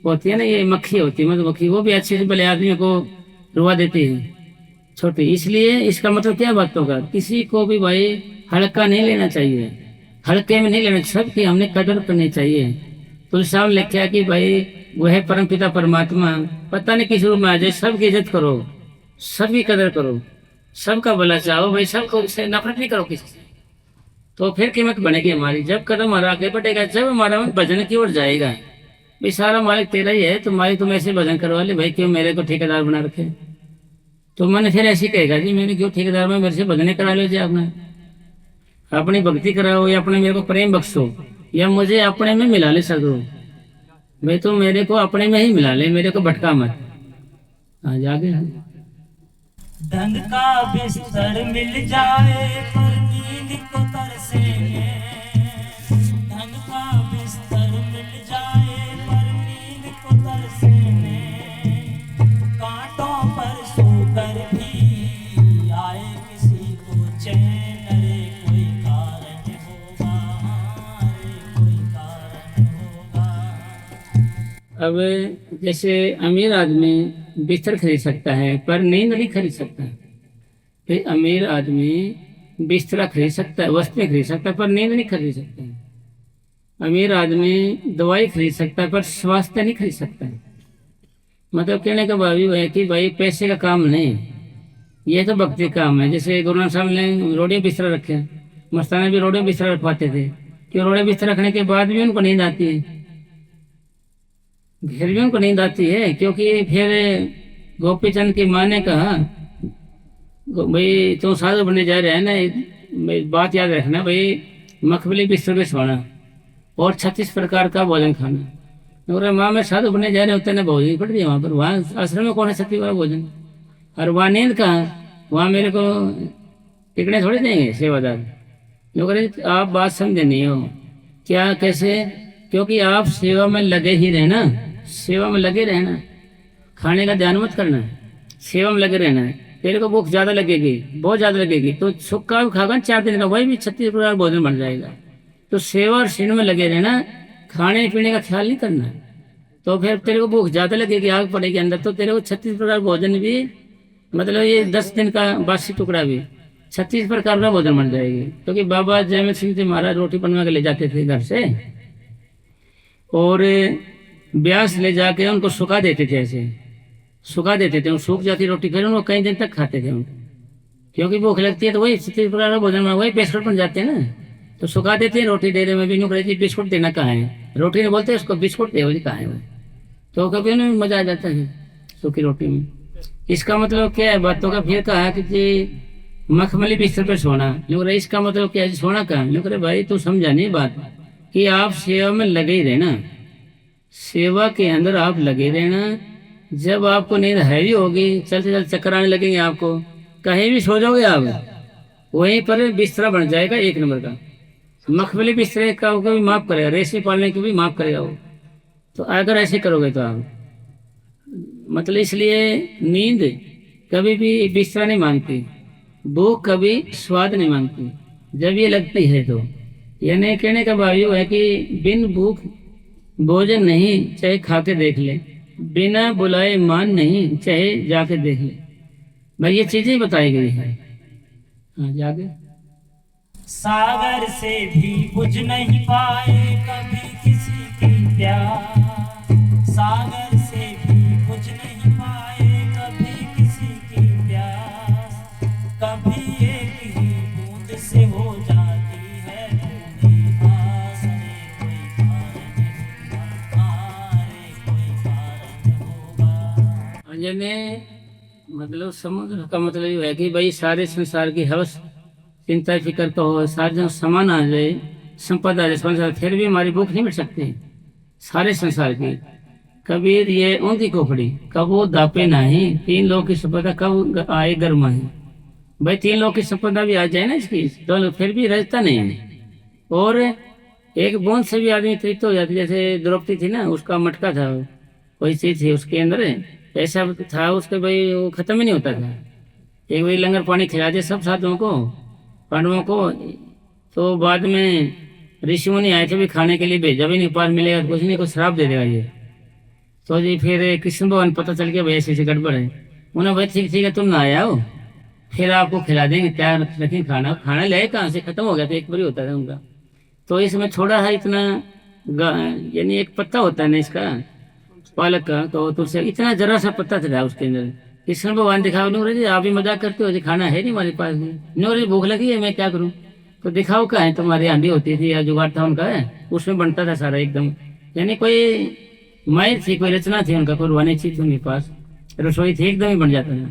होती है ना, ये मक्खी होती है, मधुमक्खी, वो भी अच्छे से भले आदमी को रुवा देती है छोटी। इसलिए इसका मतलब क्या बात होगा, किसी को भी भाई हल्का नहीं लेना चाहिए, हल्के में नहीं लेना, सबकी हमने कदर करनी चाहिए। तुलसी साहब लिखा कि भाई वह परम पिता परमात्मा पता नहीं किस रूप में आ जाए, सबकी इज्जत करो, सबकी कदर करो, सबका भला चाहो भाई, सबको से नफरत नहीं करो किसी से, तो फिर कीमत बनेगी हमारी। जब कदम हमारा आगे बढ़ेगा, जब हमारा मन भजन की ओर जाएगा, भाई सारा मालिक तेरा ही है, तो मालिक तुम ऐसे भजन करवा ले भाई, क्यों मेरे को ठेकेदार बना रखे। तो मन फिर ऐसे कहेगा जी मैंने क्यों ठेकेदार में, मेरे से भजन करा लो जी, आपने अपनी भक्ति कराओ या अपने मेरे को प्रेम बख्शो या मुझे अपने में मिला ले सदगुरु, भाई तो मेरे को अपने में ही मिला ले, मेरे को भटका मत। आज आगे धन का बिस्तर मिल जाए पर नींद को तरसेंगे, धन का बिस्तर मिल जाए पर नींद को तरसेंगे, कांटों पर सोकर भी आए किसी को चैन, रे कोई कारण होगा, रे कोई कारण होगा। अब जैसे अमीर आदमी बिस्तर खरीद सकता है पर नींद नहीं खरीद सकता, फिर अमीर आदमी बिस्तरा खरीद सकता है, वस्तुएं खरीद सकता है पर नींद नहीं खरीद सकता है। अमीर आदमी दवाई खरीद सकता है पर स्वास्थ्य नहीं खरीद सकता है। मतलब कहने का भाव ये है कि भाई पैसे का काम नहीं, ये तो भक्ति काम है। जैसे गुरु नानक साहब ने रोड़े बिस्तर रखे, मस्ताना भी रोड़े बिस्तर रखवाते थे कि रोड़े बिस्तर रखने के बाद भी उनको नींद आती है, फिर भी उनको नींद आती है, क्योंकि फिर गोपी चंद की माँ ने कहा भाई तुम साधु बनने जा रहे हैं ना, भाई बात याद रखना भाई, मखमली बिस्तर पे सोना और 36 प्रकार का भोजन खाना। और माँ मैं साधु बनने जा रहे होते ना, भोजन पड़ रही है वहाँ पर, वहाँ आश्रम में कौन है 36 वाला भोजन, और वहाँ नींद कहाँ, वहाँ मेरे को टिकने थोड़ी देंगे सेवादार। लोग आप बात समझे नहीं हो क्या, कैसे, क्योंकि आप सेवा में लगे ही रहना, सेवा में लगे रहना, खाने का ध्यान मत करना, सेवा में लगे रहना है। तेरे को भूख ज्यादा लगेगी, बहुत ज्यादा लगेगी, तो सुक्का भी खागा 4 दिन का, वही भी 36 प्रकार भोजन बन जाएगा। तो सेवा और सीन में लगे रहना, खाने पीने का ख्याल नहीं करना, तो फिर तेरे को भूख ज्यादा लगेगी, आग पड़ेगी अंदर, तो तेरे को 36 प्रकार भोजन भी, मतलब ये 10 दिन का बासी टुकड़ा भी 36 प्रकार का भोजन बन जाएगी। क्योंकि बाबा जयमल सिंह जी महाराज रोटी बनवा के ले जाते थे घर से, और ब्यास ले जाके उनको सुखा देते थे, ऐसे सुखा देते थे, सूख जाती रोटी, फिर उनको कई दिन तक खाते थे उनको, क्योंकि भूख लगती है तो वही 36 प्रकार का भोजन, वही बिस्कुट बन जाते हैं ना, तो सुखा देते हैं रोटी। डेरे में भी नुकड़े जी बिस्कुट देना कहाँ है, रोटी ने बोलते हैं उसको बिस्कुट दे, जी कहाँ है वो, तो कभी उन्हें मजा आ जाता है सूखी रोटी में। इसका मतलब क्या है बातों का, फिर कहा कि जी मखमली बिस्तर पर सोना, लोग इसका मतलब क्या है, सोना कहाँ, लोग भाई तू समझा नहीं बात, कि आप सेवा में लगे ही रहना, सेवा के अंदर आप लगे रहना। जब आपको नींद हैवी होगी, चलते चलते चक्कर आने लगेंगे, आपको कहीं भी सो जाओगे आप, वहीं पर बिस्तरा बन जाएगा 1 नंबर का। मखमली बिस्तरे का भी माफ करेगा, रेशमी पालने की भी माफ करेगा वो, तो अगर ऐसे करोगे तो आप, मतलब इसलिए नींद कभी भी बिस्तरा नहीं मांगती, भूख कभी स्वाद नहीं मांगती, जब ये लगती है तो। यानी कहने का भाव ये है कि बिन भूख भोजन नहीं, चाहे खा के देख ले, बिना बुलाए मान नहीं, चाहे जाके देख ले, भाई ये चीजें बताई गई है। हाँ जाके सागर से भी बुझ नहीं पाए कभी किसी की प्यास, सागर से भी बुझ नहीं पाए कभी किसी की प्यास, कभी एक ही बूंद से हो जाती है पूरी आस। रे कोई कारण होगा। यानी मतलब समुद्र का मतलब ये है कि भाई सारे संसार की हवस चिंता फिक्र तो हो, सारे जन समान आ जाए, संपदा आ जाए संसार, फिर भी हमारी भूख नहीं मिट सकती सारे संसार की। कबीर ये ऊंधी खोपड़ी कब वो दापे नहीं, 3 लोग की संपदा कब आए गर्मा है। भाई 3 लोग की संपदा भी आ जाए ना इसकी, तो फिर भी रजता नहीं है, और एक बूंद से भी आदमी तृप्त हो जाती। जैसे द्रौपदी थी ना, उसका मटका था, कोई चीज थी उसके अंदर, ऐसा था उसके, भाई वो खत्म ही नहीं होता था। एक भाई लंगर पानी खिला दे सब साथियों को, पांडवों को, तो बाद में ऋषि मुनि आए थे भी खाने के लिए, भेजा भी नहीं, पास मिलेगा तो कुछ नहीं, कुछ श्राप दे देगा ये। तो जी फिर कृष्ण भगवान पता चल गया भाई ऐसी गड़बड़ है, उन्हें भाई ठीक है तुम ना आया हो, फिर आपको खिला देंगे, तैयार रखें खाना। खाना ले कहाँ से, खत्म हो गया था, एक बार ही होता था उनका। तो इसमें थोड़ा है इतना, यानी एक पत्ता होता है ना इसका पालक का, तो तुलसी इतना जरा सा पत्ता था उसके अंदर। कृष्ण भगवान दिखाओ, नूर जी आप भी मजाक करते हो जी, खाना है नहीं हमारे पास, नूर जी भूख लगी है मैं क्या करूं, तो दिखाओ कहाँ है, तुम्हारी आंधी होती थी या जुगाड़ था उनका है, उसमें बनता था सारा एकदम। यानी कोई माहिर थी, कोई रचना थी उनका, कोई रुहानी चीज थी उनके पास, रसोई थी, एकदम ही बन जाता था।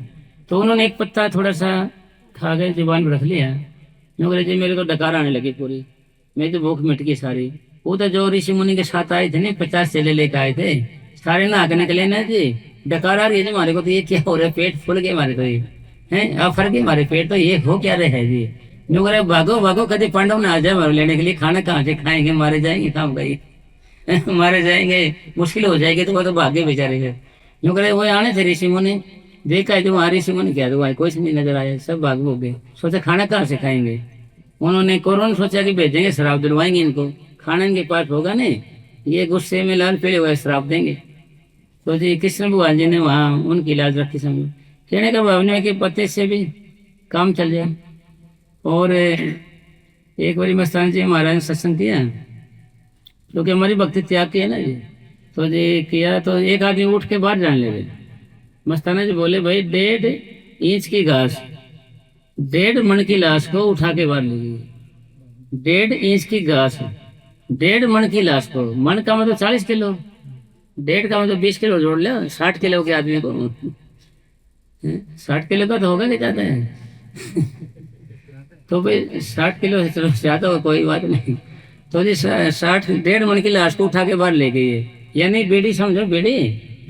तो उन्होंने एक पत्ता थोड़ा सा खा गए, जुबान में रख लिया, नूर जी मेरे को डकार आने लगी पूरी, मेरी तो भूख मिट गई सारी। वो तो जो ऋषि मुनि के साथ आए थे ना, 50 चेले लेकर आए थे, सारे नहा के निकले ना जी, डकार आ रही है जी हमारे को, तो ये क्या हो रहा है, पेट फूल गए हमारे, तो ये है अब फर गए हमारे पेट, तो ये हो क्या रहे है जी। नुक रहे भागो भागो, कभी पांडव ना आ जाए हमारे लेने के लिए, खाना कहाँ से खाएंगे, मारे जाएंगे, काम गई मारे जाएंगे, मुश्किल हो जाएगी, तो वो तो भागे बेचारे फिर। नुक रहे वो आने थे ऋषि मुनि, देखा है तुम्हारे ऋषि मुनि क्या तो कुछ नहीं नजर आया, सब भाग हो गए, सोचा खाना कहाँ से खाएंगे। उन्होंने कोरोना सोचा कि भेजेंगे, शराब दिलवाएंगे इनको, खाना इनके पास होगा नहीं, ये गुस्से में लाल पीले हुए शराब देंगे। तो जी कृष्ण भगवान जी ने वहाँ उनकी इलाज रखी, समझो कहने का भावना के पत्ते से भी काम चल जाए। और एक बारी मस्तान जी महाराज ने सत्संग किया, क्योंकि हमारी भक्ति त्याग की है ना जी। तो ये किया तो एक आदमी उठ के बाहर जाने लगे। मस्ताना जी बोले भाई 1.5 इंच की घास 1.5 मन की लाश को उठा के बाहर ले गई। 1.5 इंच की घास 1.5 मन की लाश को, मन का मतलब 40 किलो, 1.5 का मतलब 20 किलो जोड़ लो, 60 किलो के आदमी को 60 किलो का तो होगा नहीं ज्यादा है तो भाई 60 किलो से चलो ज्यादा हो कोई बात नहीं। तो जी 1.5 मन की लाश को उठा के बाहर ले गई है, यानी बेड़ी समझो, बेड़ी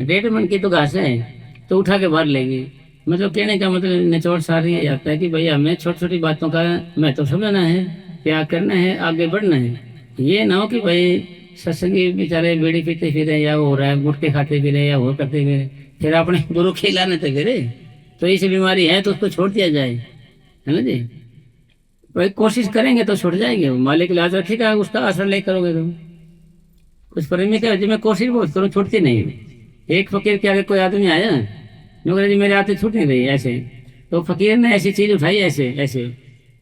1.5 मन की तो घास है तो उठा के बाहर ले गई। मतलब कहने का मतलब निचोड़ सारी ये आता है कि भाई हमें छोटी छोटी बातों का महत्व समझना है, त्याग करना है, आगे बढ़ना है। ये ना हो कि भाई सत्संगी बेचारे बीड़ी पीते फिरे या हो रहा है गुटके खाते फिरे या हो करते फिरे, फिर अपने गुरु खिलाने तो फिरे। तो ऐसी बीमारी है तो उसको छोड़ दिया जाए, है ना जी। भाई कोशिश करेंगे तो छूट जाएंगे, मालिक लाज रखेगा, उसका आसरा ले करोगे तुम। कुछ प्रेमी क्या जी मैं कोशिश बहुत करूँ छूटती नहीं। एक फकीर के आगे कोई आदमी आया, नो जी मेरे हाथ छूट नहीं रही ऐसे, तो फकीर ने ऐसी चीज उठाई ऐसे ऐसे,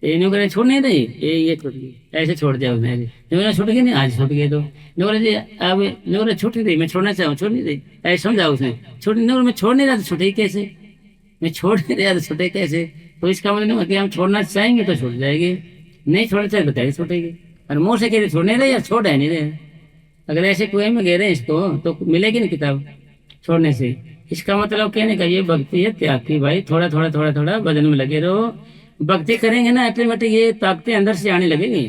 ये नो करे छूट नहीं रही, ये छूट गई, ऐसे छोड़ दिया उसने। नो छूट गई नहीं, आज छूट गई। तो नो जी अब नो छूट नहीं रही, मैं छोड़ना चाहूँ, छूट नहीं रही, ऐसे समझा उसने। छूट नहीं, मैं छोड़ नहीं रहा तो छूटे कैसे, मैं छोड़ नहीं रहा तो छूटे कैसे। तो इसका मतलब नहीं कि हम छोड़ना चाहेंगे तो छूट जाएगी, नहीं छोड़ना चाहे तो कैसे छूटेगी। और मुँह से कह छोड़ नहीं रहे या छोड़ है नहीं रहे। अगर ऐसे कुएं में गहरे इसको तो मिलेगी ना किताब छोड़ने से। इसका मतलब कहने का ये भक्ति है त्याग की। भाई थोड़ा थोड़ा थोड़ा थोड़ा भजन में लगे रहो, भक्ति करेंगे ना ऑटोमेटिक ये ताकतें अंदर से आने लगेगी।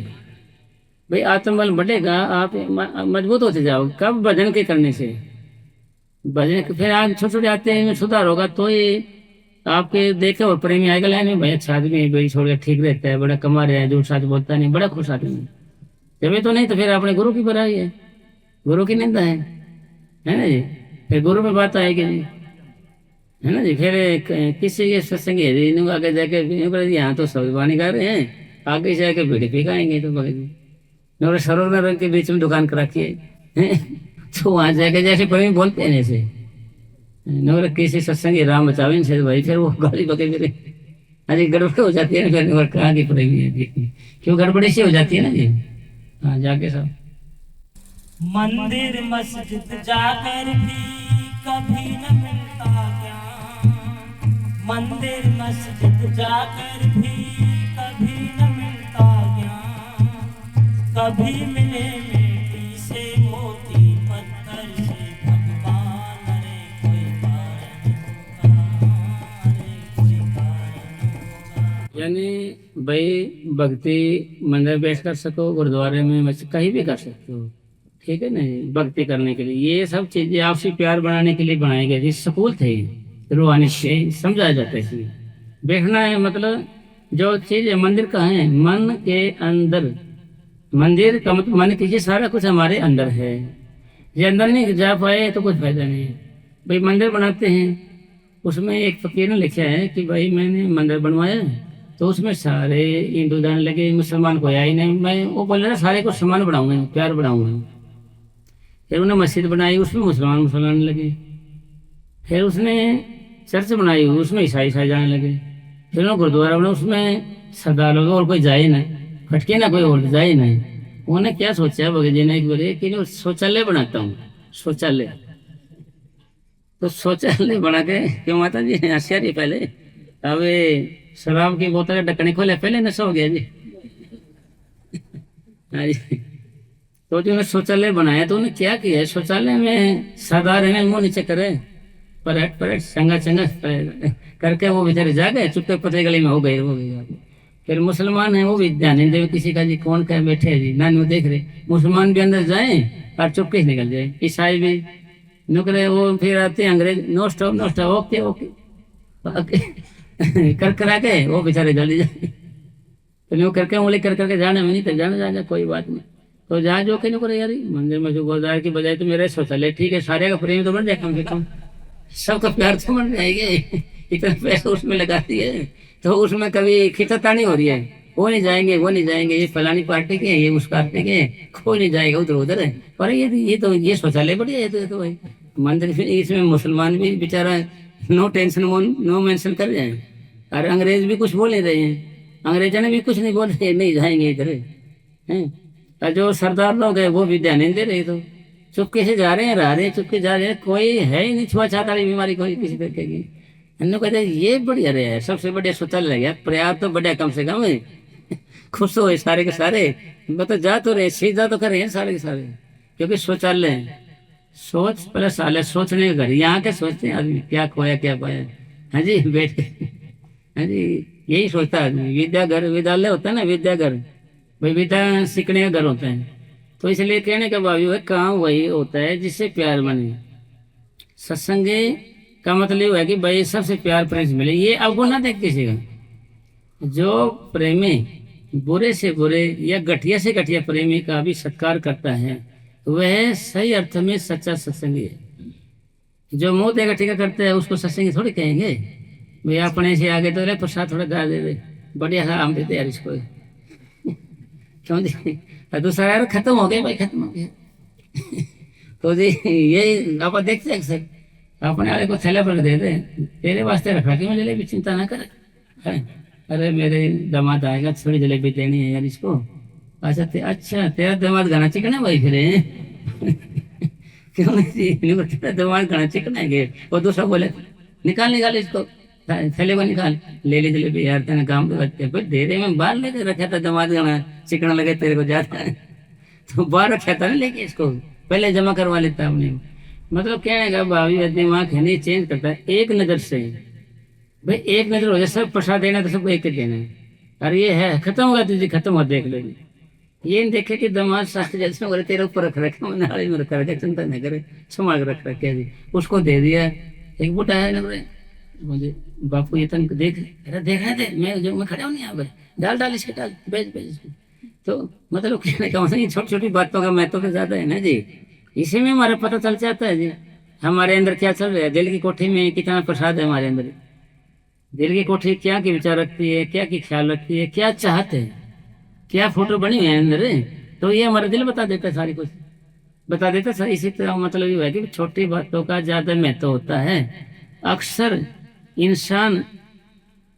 भाई आत्मबल बढ़ेगा, आप मजबूत होते जाओ। कब? भजन के करने से। भजन फिर आप छोटे छोटे आते हैं सुधार होगा तो ये आपके देखे और प्रेमी आएगा लाइन में, भाई अच्छा आदमी है, बेड़ी छोड़ के ठीक रहता है, बड़ा कमा रहा है, झूठ साथ बोलता नहीं, बड़ा खुश आदमी है। जब तो नहीं तो फिर अपने गुरु की बुराई है, गुरु की निंदा है ना जी। फिर गुरु में बात आएगी जी, है ना जी। फिर किसी के सत्संग आगे जाके यहाँ तो सब वाणी गा रहे हैं, आगे जाके बीड़ी पी खाएंगे तो बगैर सरोवर रंग के बीच में दुकान करा के तो वहां जाके जैसे प्रेमी बोलते हैं ऐसे नगर किसी सत्संगी राम बचावे से भाई फिर वो गाली बके फिर अरे गड़बड़ हो जाती है ना। फिर कहाँ की प्रेमी है जी, क्यों गड़बड़ी सी हो जाती है ना जी। हाँ जाके सब मंदिर मस्जिद जाकर भी कभी न मिलता ज्ञान, मंदिर मस्जिद जाकर भी कभी न मिलता ज्ञान। कभी मिले मिट्टी से मोती, पत्थर से भगवान, अरे कोई कारण होगा, अरे कोई कारण होगा। यानी भाई भक्ति मंदिर बैठ कर सको, गुरुद्वारे में कहीं भी कर सकते हो, ठीक है ना। भक्ति करने के लिए ये सब चीजें आपसी प्यार बनाने के लिए बनाए गए। स्कूल थे रूहानी से समझाया जाता है। बैठना है मतलब जो चीज है मंदिर का है, मन के अंदर। मंदिर का मतलब मन कीजिए सारा कुछ हमारे अंदर है। ये अंदर नहीं जा पाए तो कुछ फायदा नहीं है। भाई मंदिर बनाते हैं, उसमें एक फकीर ने लिखा है कि भाई मैंने मंदिर बनवाया तो उसमें सारे हिंदू जाने लगे, मुसलमान कोई आई नहीं। मैं वो बोल रहा सारे को समान बनाऊंगा, प्यार बनाऊंगा। फिर उन्हें मस्जिद बनाई, उसमें मुसलमान लगे। फिर उसने चर्च बनाई, उसमें ईसाई जाने लगे। फिर उन्होंने गुरुद्वारा बनाया, उसमें सरदार लोग और कोई जाए ना, फटके ना कोई और जाए ना। उन्होंने क्या सोचा भगत जी ने कि शौचालय बनाता हूँ, शौचालय। तो शौचालय बना के क्यों माता जी होशियारी पहले। अब शराब की बोतल ढक्कन खोले पहले नशा हो गया जी। हाँ जी। तो जो शौचालय बनाया तो उन्हें क्या किया, शौचालय में सरदार है मुंह नीचे करे, पलट चंगा करके वो बेचारे जा गए, चुपके पते गली में हो गए। फिर मुसलमान है वो भी ध्यान नहीं दे किसी का जी, कौन क्या बैठे है जी, ना वो देख रहे। मुसलमान भी अंदर जाए और चुपके से निकल जाए। ईसाई भी नुकरे, वो फिर आते हैं अंग्रेज, नो स्टॉप ओके कर करा के वो बेचारे जल्दी जाए। तो नो करके उंगली कर करके जाने में नहीं तो जाना कोई बात नहीं। तो जहाँ जो कहीं करे यार मंदिर में जो गुरुद्वारे की बजाय तो मेरे शौचालय ठीक है, सारे का प्रेम तो बन जाए, कम से कम सबका प्यार तो बन जाएंगे। इतना पैसा उसमें लगा दिए तो उसमें कभी खिंचतानी हो रही है, वो नहीं जाएंगे, ये फलानी पार्टी के, ये उस पार्टी के, कोई नहीं जाएगा उधर है। पर ये शौचालय बढ़िया है। तो भाई मंदिर इसमें मुसलमान भी बेचारा नो टेंशन नो मेंशन कर जाए, और अंग्रेज भी कुछ बोल नहीं रहे हैं, अंग्रेजों ने भी कुछ नहीं बोल रहे, नहीं जाएंगे इधर हैं। और जो सरदार लोग है वो भी ध्यान नहीं दे रहे, तो चुपके से जा रहे हैं, रह रहे हैं, चुपके जा रहे हैं, कोई है ही नहीं छुआछात वाली बीमारी कोई किसी तरीके की। हम कहते हैं ये बढ़िया रहे है, सबसे बढ़िया शौचालय रह गया, प्रयास तो बढ़िया कम से कम है। खुश हो सारे के सारे, मतलब जा तो रहे, सीधा तो कर रहे हैं सारे के सारे, क्योंकि शौचालय है। सोच प्लस आलय, सोचने का घर, यहाँ के सोचते हैं आदमी क्या खोया क्या पाया। हाँ जी बैठ के, हाँ जी यही सोचता है आदमी। विद्याघर विद्यालय होता है ना, विद्याघर भाई विद्या सीखने का घर होता है। तो इसलिए कहने का भाव है, काम वही होता है जिससे प्यार बने। सत्संग का मतलब है कि भाई सबसे प्यार प्रेम मिले, ये अवगुण ना देख किसी का। जो प्रेमी बुरे से बुरे या घटिया से घटिया प्रेमी का भी सत्कार करता है, वह सही अर्थ में सच्चा सत्संगी है। जो मुंह देगा टीका करता है उसको सत्संगी थोड़ी कहेंगे। भाई अपने से आगे तो प्रसाद थोड़ा डाल दे दे, बढ़िया सा आम देते यार इसको, क्यों जी दूसरा यार खत्म हो गया भाई, खत्म हो गया। तो जी यही आप देखते हैं सर, अपने वाले को थैला पर दे दे, तेरे वास्ते रखा कि मैं जलेबी चिंता ना करे। अरे मेरे दामाद आएगा, थोड़ी जलेबी देनी है यार इसको। अच्छा तेरा दामाद गाना चिकना भाई फिर क्यों नहीं जी, तेरा दामाद गाना चिकना है। वो दूसरा बोले निकाल इसको, थैले को निकाल, ले ली जलेबी यार, तेने काम तो करते भाई, दे दे, मैं बाहर लेके रखा था, दामाद गाना चिकना लगे तेरे को जाता है तो बाहर रखा था ना लेके, इसको पहले जमा करवा लेता हमने। मतलब कहने का भावी दिमाग है नहीं चेंज करता है एक नजर से। भाई एक नजर हो जाए, सब प्रसाद देना तो सबको एक देना है। अरे ये है खत्म होगा तो जी खत्म हो, देख लो। ये नहीं देखे कि दामाद साथ जैसे बोले तेरे ऊपर रख रखे, मैंने नाली में रखा रखे, चिंता नहीं करे, संभाल के रख रखे जी, उसको दे दिया। एक बूटा है मुझे, बापू ये तन देख, अरे देखना दे, मैं खड़ा हूँ नहीं यहाँ पर, डाल इसके डाल, बेच इसको। तो मतलब कहने का मतलब छोटी छोटी बातों का महत्व तो ज्यादा है ना जी, इसी में हमारा पता चल जाता है जी हमारे अंदर क्या चल रहा है। दिल की कोठी में कितना प्रसाद है हमारे अंदर, दिल की कोठी क्या की विचार रखती है, क्या की ख्याल रखती है, क्या चाहते हैं, क्या फोटो बनी हुई है अंदर, तो ये हमारा दिल बता देता है, सारी कुछ बता देता है। इसी तरह मतलब ये है कि छोटी बातों का ज्यादा महत्व होता है। अक्सर इंसान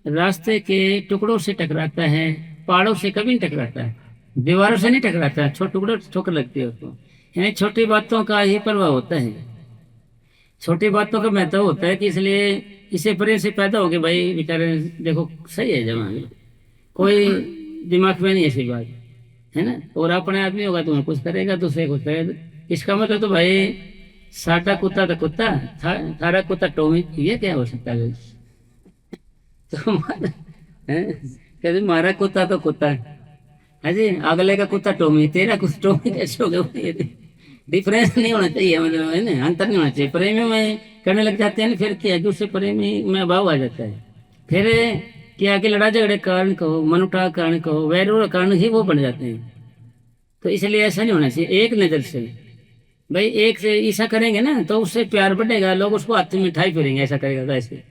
रास्ते के टुकड़ों से टकराता है, पहाड़ों से कभी नहीं टकराता है, दीवारों से नहीं टकराता है, छोटे टुकड़ों ठोकर लगती है उसको। यानी छोटी बातों का ही प्रभाव होता है, छोटी बातों का महत्व होता है कि इसलिए इसे प्रेम से पैदा हो गए भाई बेचारे, देखो सही है जमाने, कोई दिमाग में नहीं ऐसी बात है ना। और अपने आदमी होगा तुम्हें कुछ करेगा, दूसरे कुछ करेगा, इसका मतलब तो भाई साटा कुत्ता तो कुत्ता, थारा कुत्ता टोमी, ये क्या हो सकता है। तो कहते मारा कुत्ता तो कुत्ता है जी, अगले का कुत्ता टोमी, तेरा कुछ टोमी कैसे हो गया। डिफरेंस नहीं होना चाहिए, मतलब है ना, अंतर नहीं होना चाहिए। प्रेमी में करने लग जाते हैं, फिर क्या दूसरे प्रेमी में अभाव आ जाता है। फिर क्या कि लड़ा झगड़े कारण कहो, मनुटा कारण कहो, वैर कारण ही वो बन जाते हैं। तो इसलिए ऐसा नहीं होना चाहिए। एक नजर से भाई एक से ऐसा करेंगे ना तो उससे प्यार बढ़ेगा, लोग उसको हाथ में मिठाई फिरेंगे, ऐसा करेगा तो ऐसे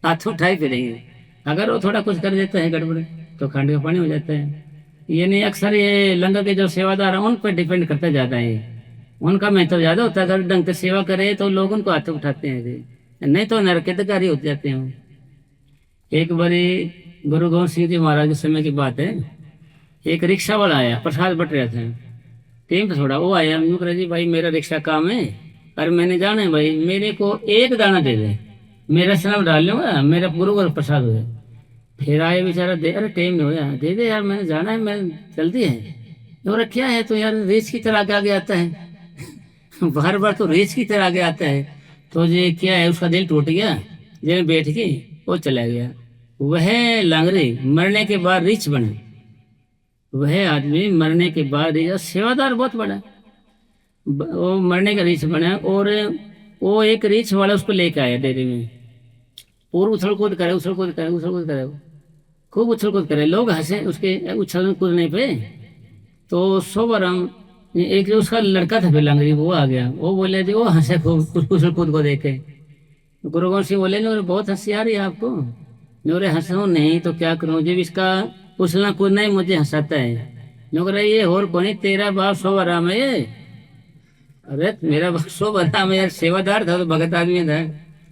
हाथों मिठाई फिरेंगे। अगर वो थोड़ा कुछ कर देता है गड़बड़ तो खंड का पानी हो जाता है। ये नहीं, अक्सर ये लंगर के जो सेवादार हैं उन पर डिपेंड करता जाता है, उनका महत्व ज्यादा होता है। अगर ढंग से सेवा करे तो लोग उनको हाथ उठाते हैं, नहीं तो नरकेतकारी हो जाते हैं। एक बारी गुरु गोविंद सिंह जी महाराज के समय की बात है, एक रिक्शा वाला आया, प्रसाद बट रहा था, टेम थोड़ा वो आया, मुकरा जी भाई मेरा रिक्शा काम है और मैंने जाना है भाई, मेरे को एक दाना दे दे, मेरा सलाम डाल लूंगा, मेरा गुरु का प्रसाद हो जाए। फिर आए बेचारा, दे अरे टेम नहीं होया, दे दे यार मैंने जाना है, मैं जल्दी है। और क्या है तो यार रेस की तरह आगे आता है बार बार तो रेस की तरह आगे आता है। तो ये क्या है, उसका दिल टूट गया, जेल बैठ के वो चला गया। वह लांगरे मरने के बाद रिच बना, वह आदमी मरने के बाद सेवादार बहुत बड़ा, वो मरने का रिच बना। और वो एक रिच वाला उसको लेके आया डेरे में, पूरा उछल कूद करे, उछल कूद करे, उछल कूद करे, खूब उछल कूद करे, लोग हंसे उसके उछल कूदने पे। तो सोबराम एक जो उसका लड़का था फिर लांगरी, वो आ गया, वो बोले थे, वो हंसे खूब उछल कूद को देखे। गुरु गोविंद सिंह बोले नहीं बहुत हंसी आ रही है आपको, मेरे हंसो नहीं तो क्या करूं, जब इसका उछलना कूदना ही मुझे हंसाता है। ये और कौन, तेरा बाप सोबराम है ये। अरे मेरा बाप सोबराम है यार, सेवादार था तो भगत आदमी था।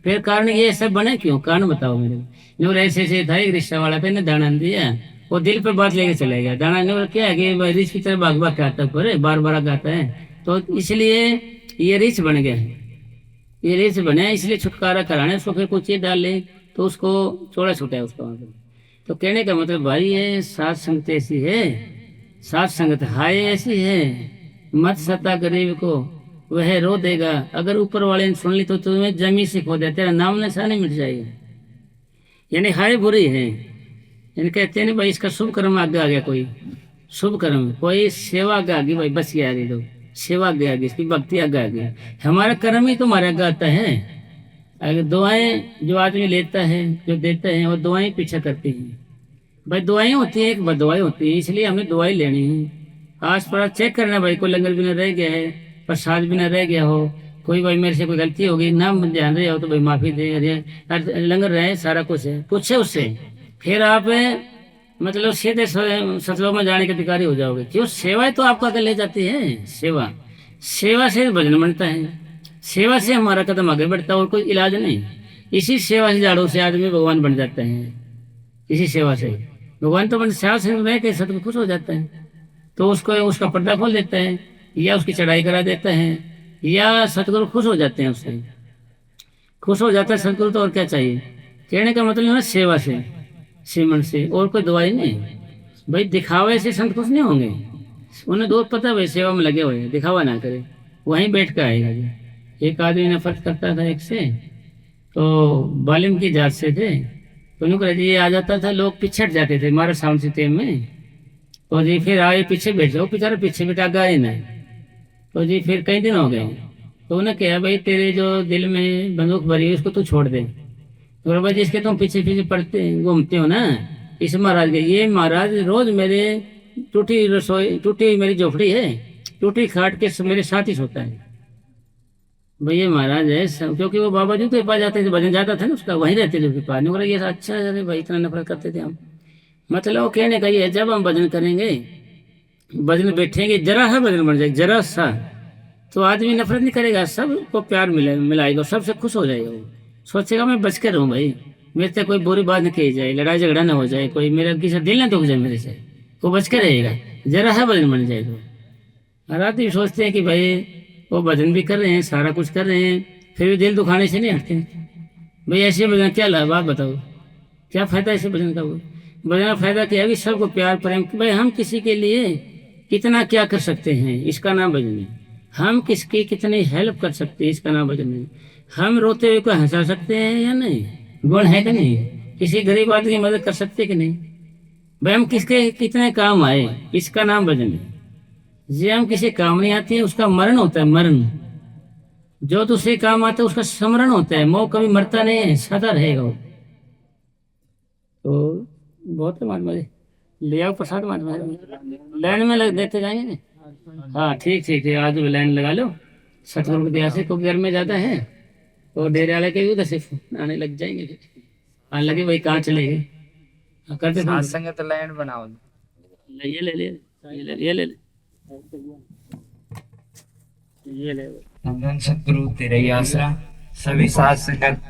फिर कारण ये सब बने क्यों, कारण बताओ मेरे। ऐसे ऐसे था, एक रिक्शा वाला पे ने दाना दिया, वो दिल पे बात लेके चले गया। दाना ने क्या है कि भाई रिछ की तरह भाग भाग के आता है, पर बार बार गाता है, तो इसलिए ये रिछ बन गया है। ये रिछ बने इसलिए छुटकारा कराने उसको, फिर कुछ चीज डाल ले तो उसको चौड़ा छूटा है उसका मतलब। तो कहने का मतलब भाई ये सात संगत ऐसी है, सात संगत हाय ऐसी है, मत सता गरीब को वह रो देगा, अगर ऊपर वाले ने सुन ली तो तुम्हें जमीन से खो दे, तेरा नाम निशानी मिट जाएगा। यानी हाय बुरी है, यानी कहते हैं ना भाई इसका शुभ कर्म आगे आ गया, कोई शुभ कर्म, कोई सेवा आगे आ गई भाई, बस ये आ गई, तो सेवा आगे आ गई, इसकी भक्ति आगे आ गई। हमारा कर्म ही तो हमारे आगे आता है। अगर दुआएं जो आदमी लेता है, जो देता है, वो दुआएं पीछा करती हैं भाई। दुआएं होती है, एक बदुआएं होती है, इसलिए हमें दुआएं लेनी है। आस पास चेक करना भाई, कोई लंगर बिना रह गया है, प्रसाद बिना रह गया हो, कोई भाई मेरे से कोई गलती हो गई ना ध्यान रहे हो तो भाई माफी दे, अरे लंगर रहे सारा कुछ है, पूछे उससे, फिर आप मतलब सीधे सतलोक में जाने के अधिकारी हो जाओगे। क्यों? सेवा तो आपको आगे ले जाती है। सेवा, सेवा से भजन बनता है, सेवा से हमारा कदम आगे बढ़ता है, और कोई इलाज नहीं। इसी सेवा से झाड़ू से आदमी भगवान बन जाते हैं, इसी सेवा से भगवान तो सेवा से रह के सतगुरु खुश हो जाता है, तो उसको उसका पर्दा खोल देता है, या उसकी चढ़ाई करा देता है, या सतगुरु खुश हो जाते हैं, उससे खुश हो जाता है सतगुरु। तो और क्या चाहिए? कहने का मतलब है सेवा से, सीमन से, और कोई दवाई नहीं भाई। दिखावे से संत खुश नहीं होंगे, उन्हें दो पता भाई सेवा में लगे हुए हैं, दिखावा ना करे, वहीं बैठ कर आएगा। एक आदमी नफरत करता था एक से, तो बालिम की जात से थे, तो उन्होंने जी आ जाता था, लोग पिछड़ जाते थे हमारे साउंड सिस्टम में, तो जी फिर आए पीछे बैठ जाओ, बेचारा पीछे बैठा गए ना, तो जी फिर कई दिन हो गए, तो उन्हें कहा भाई तेरे जो दिल में बंदूक भरी है उसको तू छोड़ दे, तो भाई जिसके तुम पीछे पीछे पड़ते घूमते हो ना, इस महाराज के, ये महाराज रोज मेरे टूटी रसोई, टूटी मेरी झोपड़ी है, टूटी खाट के मेरे साथ ही सोता है भाई। ये महाराज है क्योंकि वो बाबा जी के पास जाते थे, भजन जाता था ना उसका, वहीं रहते थे उसके पास। नहीं ये अच्छा है भाई, इतना नफरत करते थे हम। मतलब वो कहने का ये है, जब हम भजन करेंगे, भजन बैठेंगे, जरा सा भजन बन जाएगा, जरा सा, तो आदमी नफरत नहीं करेगा, सबको प्यार मिलाएगा, सबसे खुश हो जाएगा। वो सोचेगा मैं बच कर रहूँ भाई, मेरे से कोई बुरी बात नहीं कही जाए, लड़ाई झगड़ा ना हो जाए, कोई मेरा किसी दिल ना दुख जाए मेरे से, वो बच कर रहेगा, जरा सा भजन बन जाएगा। और आदमी सोचते हैं कि भाई वो भजन भी कर रहे हैं, सारा कुछ कर रहे हैं, फिर भी दिल दुखाने से नहीं हटते भाई। ऐसे भजन क्या लाभ, आप बताओ क्या फायदा ऐसे भजन का? वो भजन का फायदा क्या है कि सबको प्यार प्रेम, भाई हम किसी के लिए कितना क्या कर सकते हैं, इसका नाम भजन है। हम किसकी कितनी हेल्प कर सकते हैं, इसका नाम भजन है। हम रोते हुए को हंसा सकते हैं या नहीं, गुण है कि नहीं? किसी गरीब आदमी की मदद कर सकते कि नहीं भाई? हम किसके कितने काम आए, इसका नाम भजन है। जे हम किसी काम नहीं आते हैं उसका मरण होता है, मरण। जो दूसरे काम आता है उसका स्मरण होता है, मोह कभी मरता नहीं है, सदा रहेगा वो। तो बहुत महात्मा जी ले आओ प्रसाद, महात्मा लाइन में लग देते जाएंगे ना। हाँ ठीक ठीक ठीक, आज लाइन लगा लो, सतगुरु की दया से, क्योंकि घर में ज्यादा है, तो डेरे वाले के भी उधर से आने लग जाएंगे, फिर आने लगे भाई कहाँ चले गए, करते संगत लाइन बनाओ, ये ले ले ये ले ये ले। सतगुरु तेरा ही आसरा, सभी साथ संगत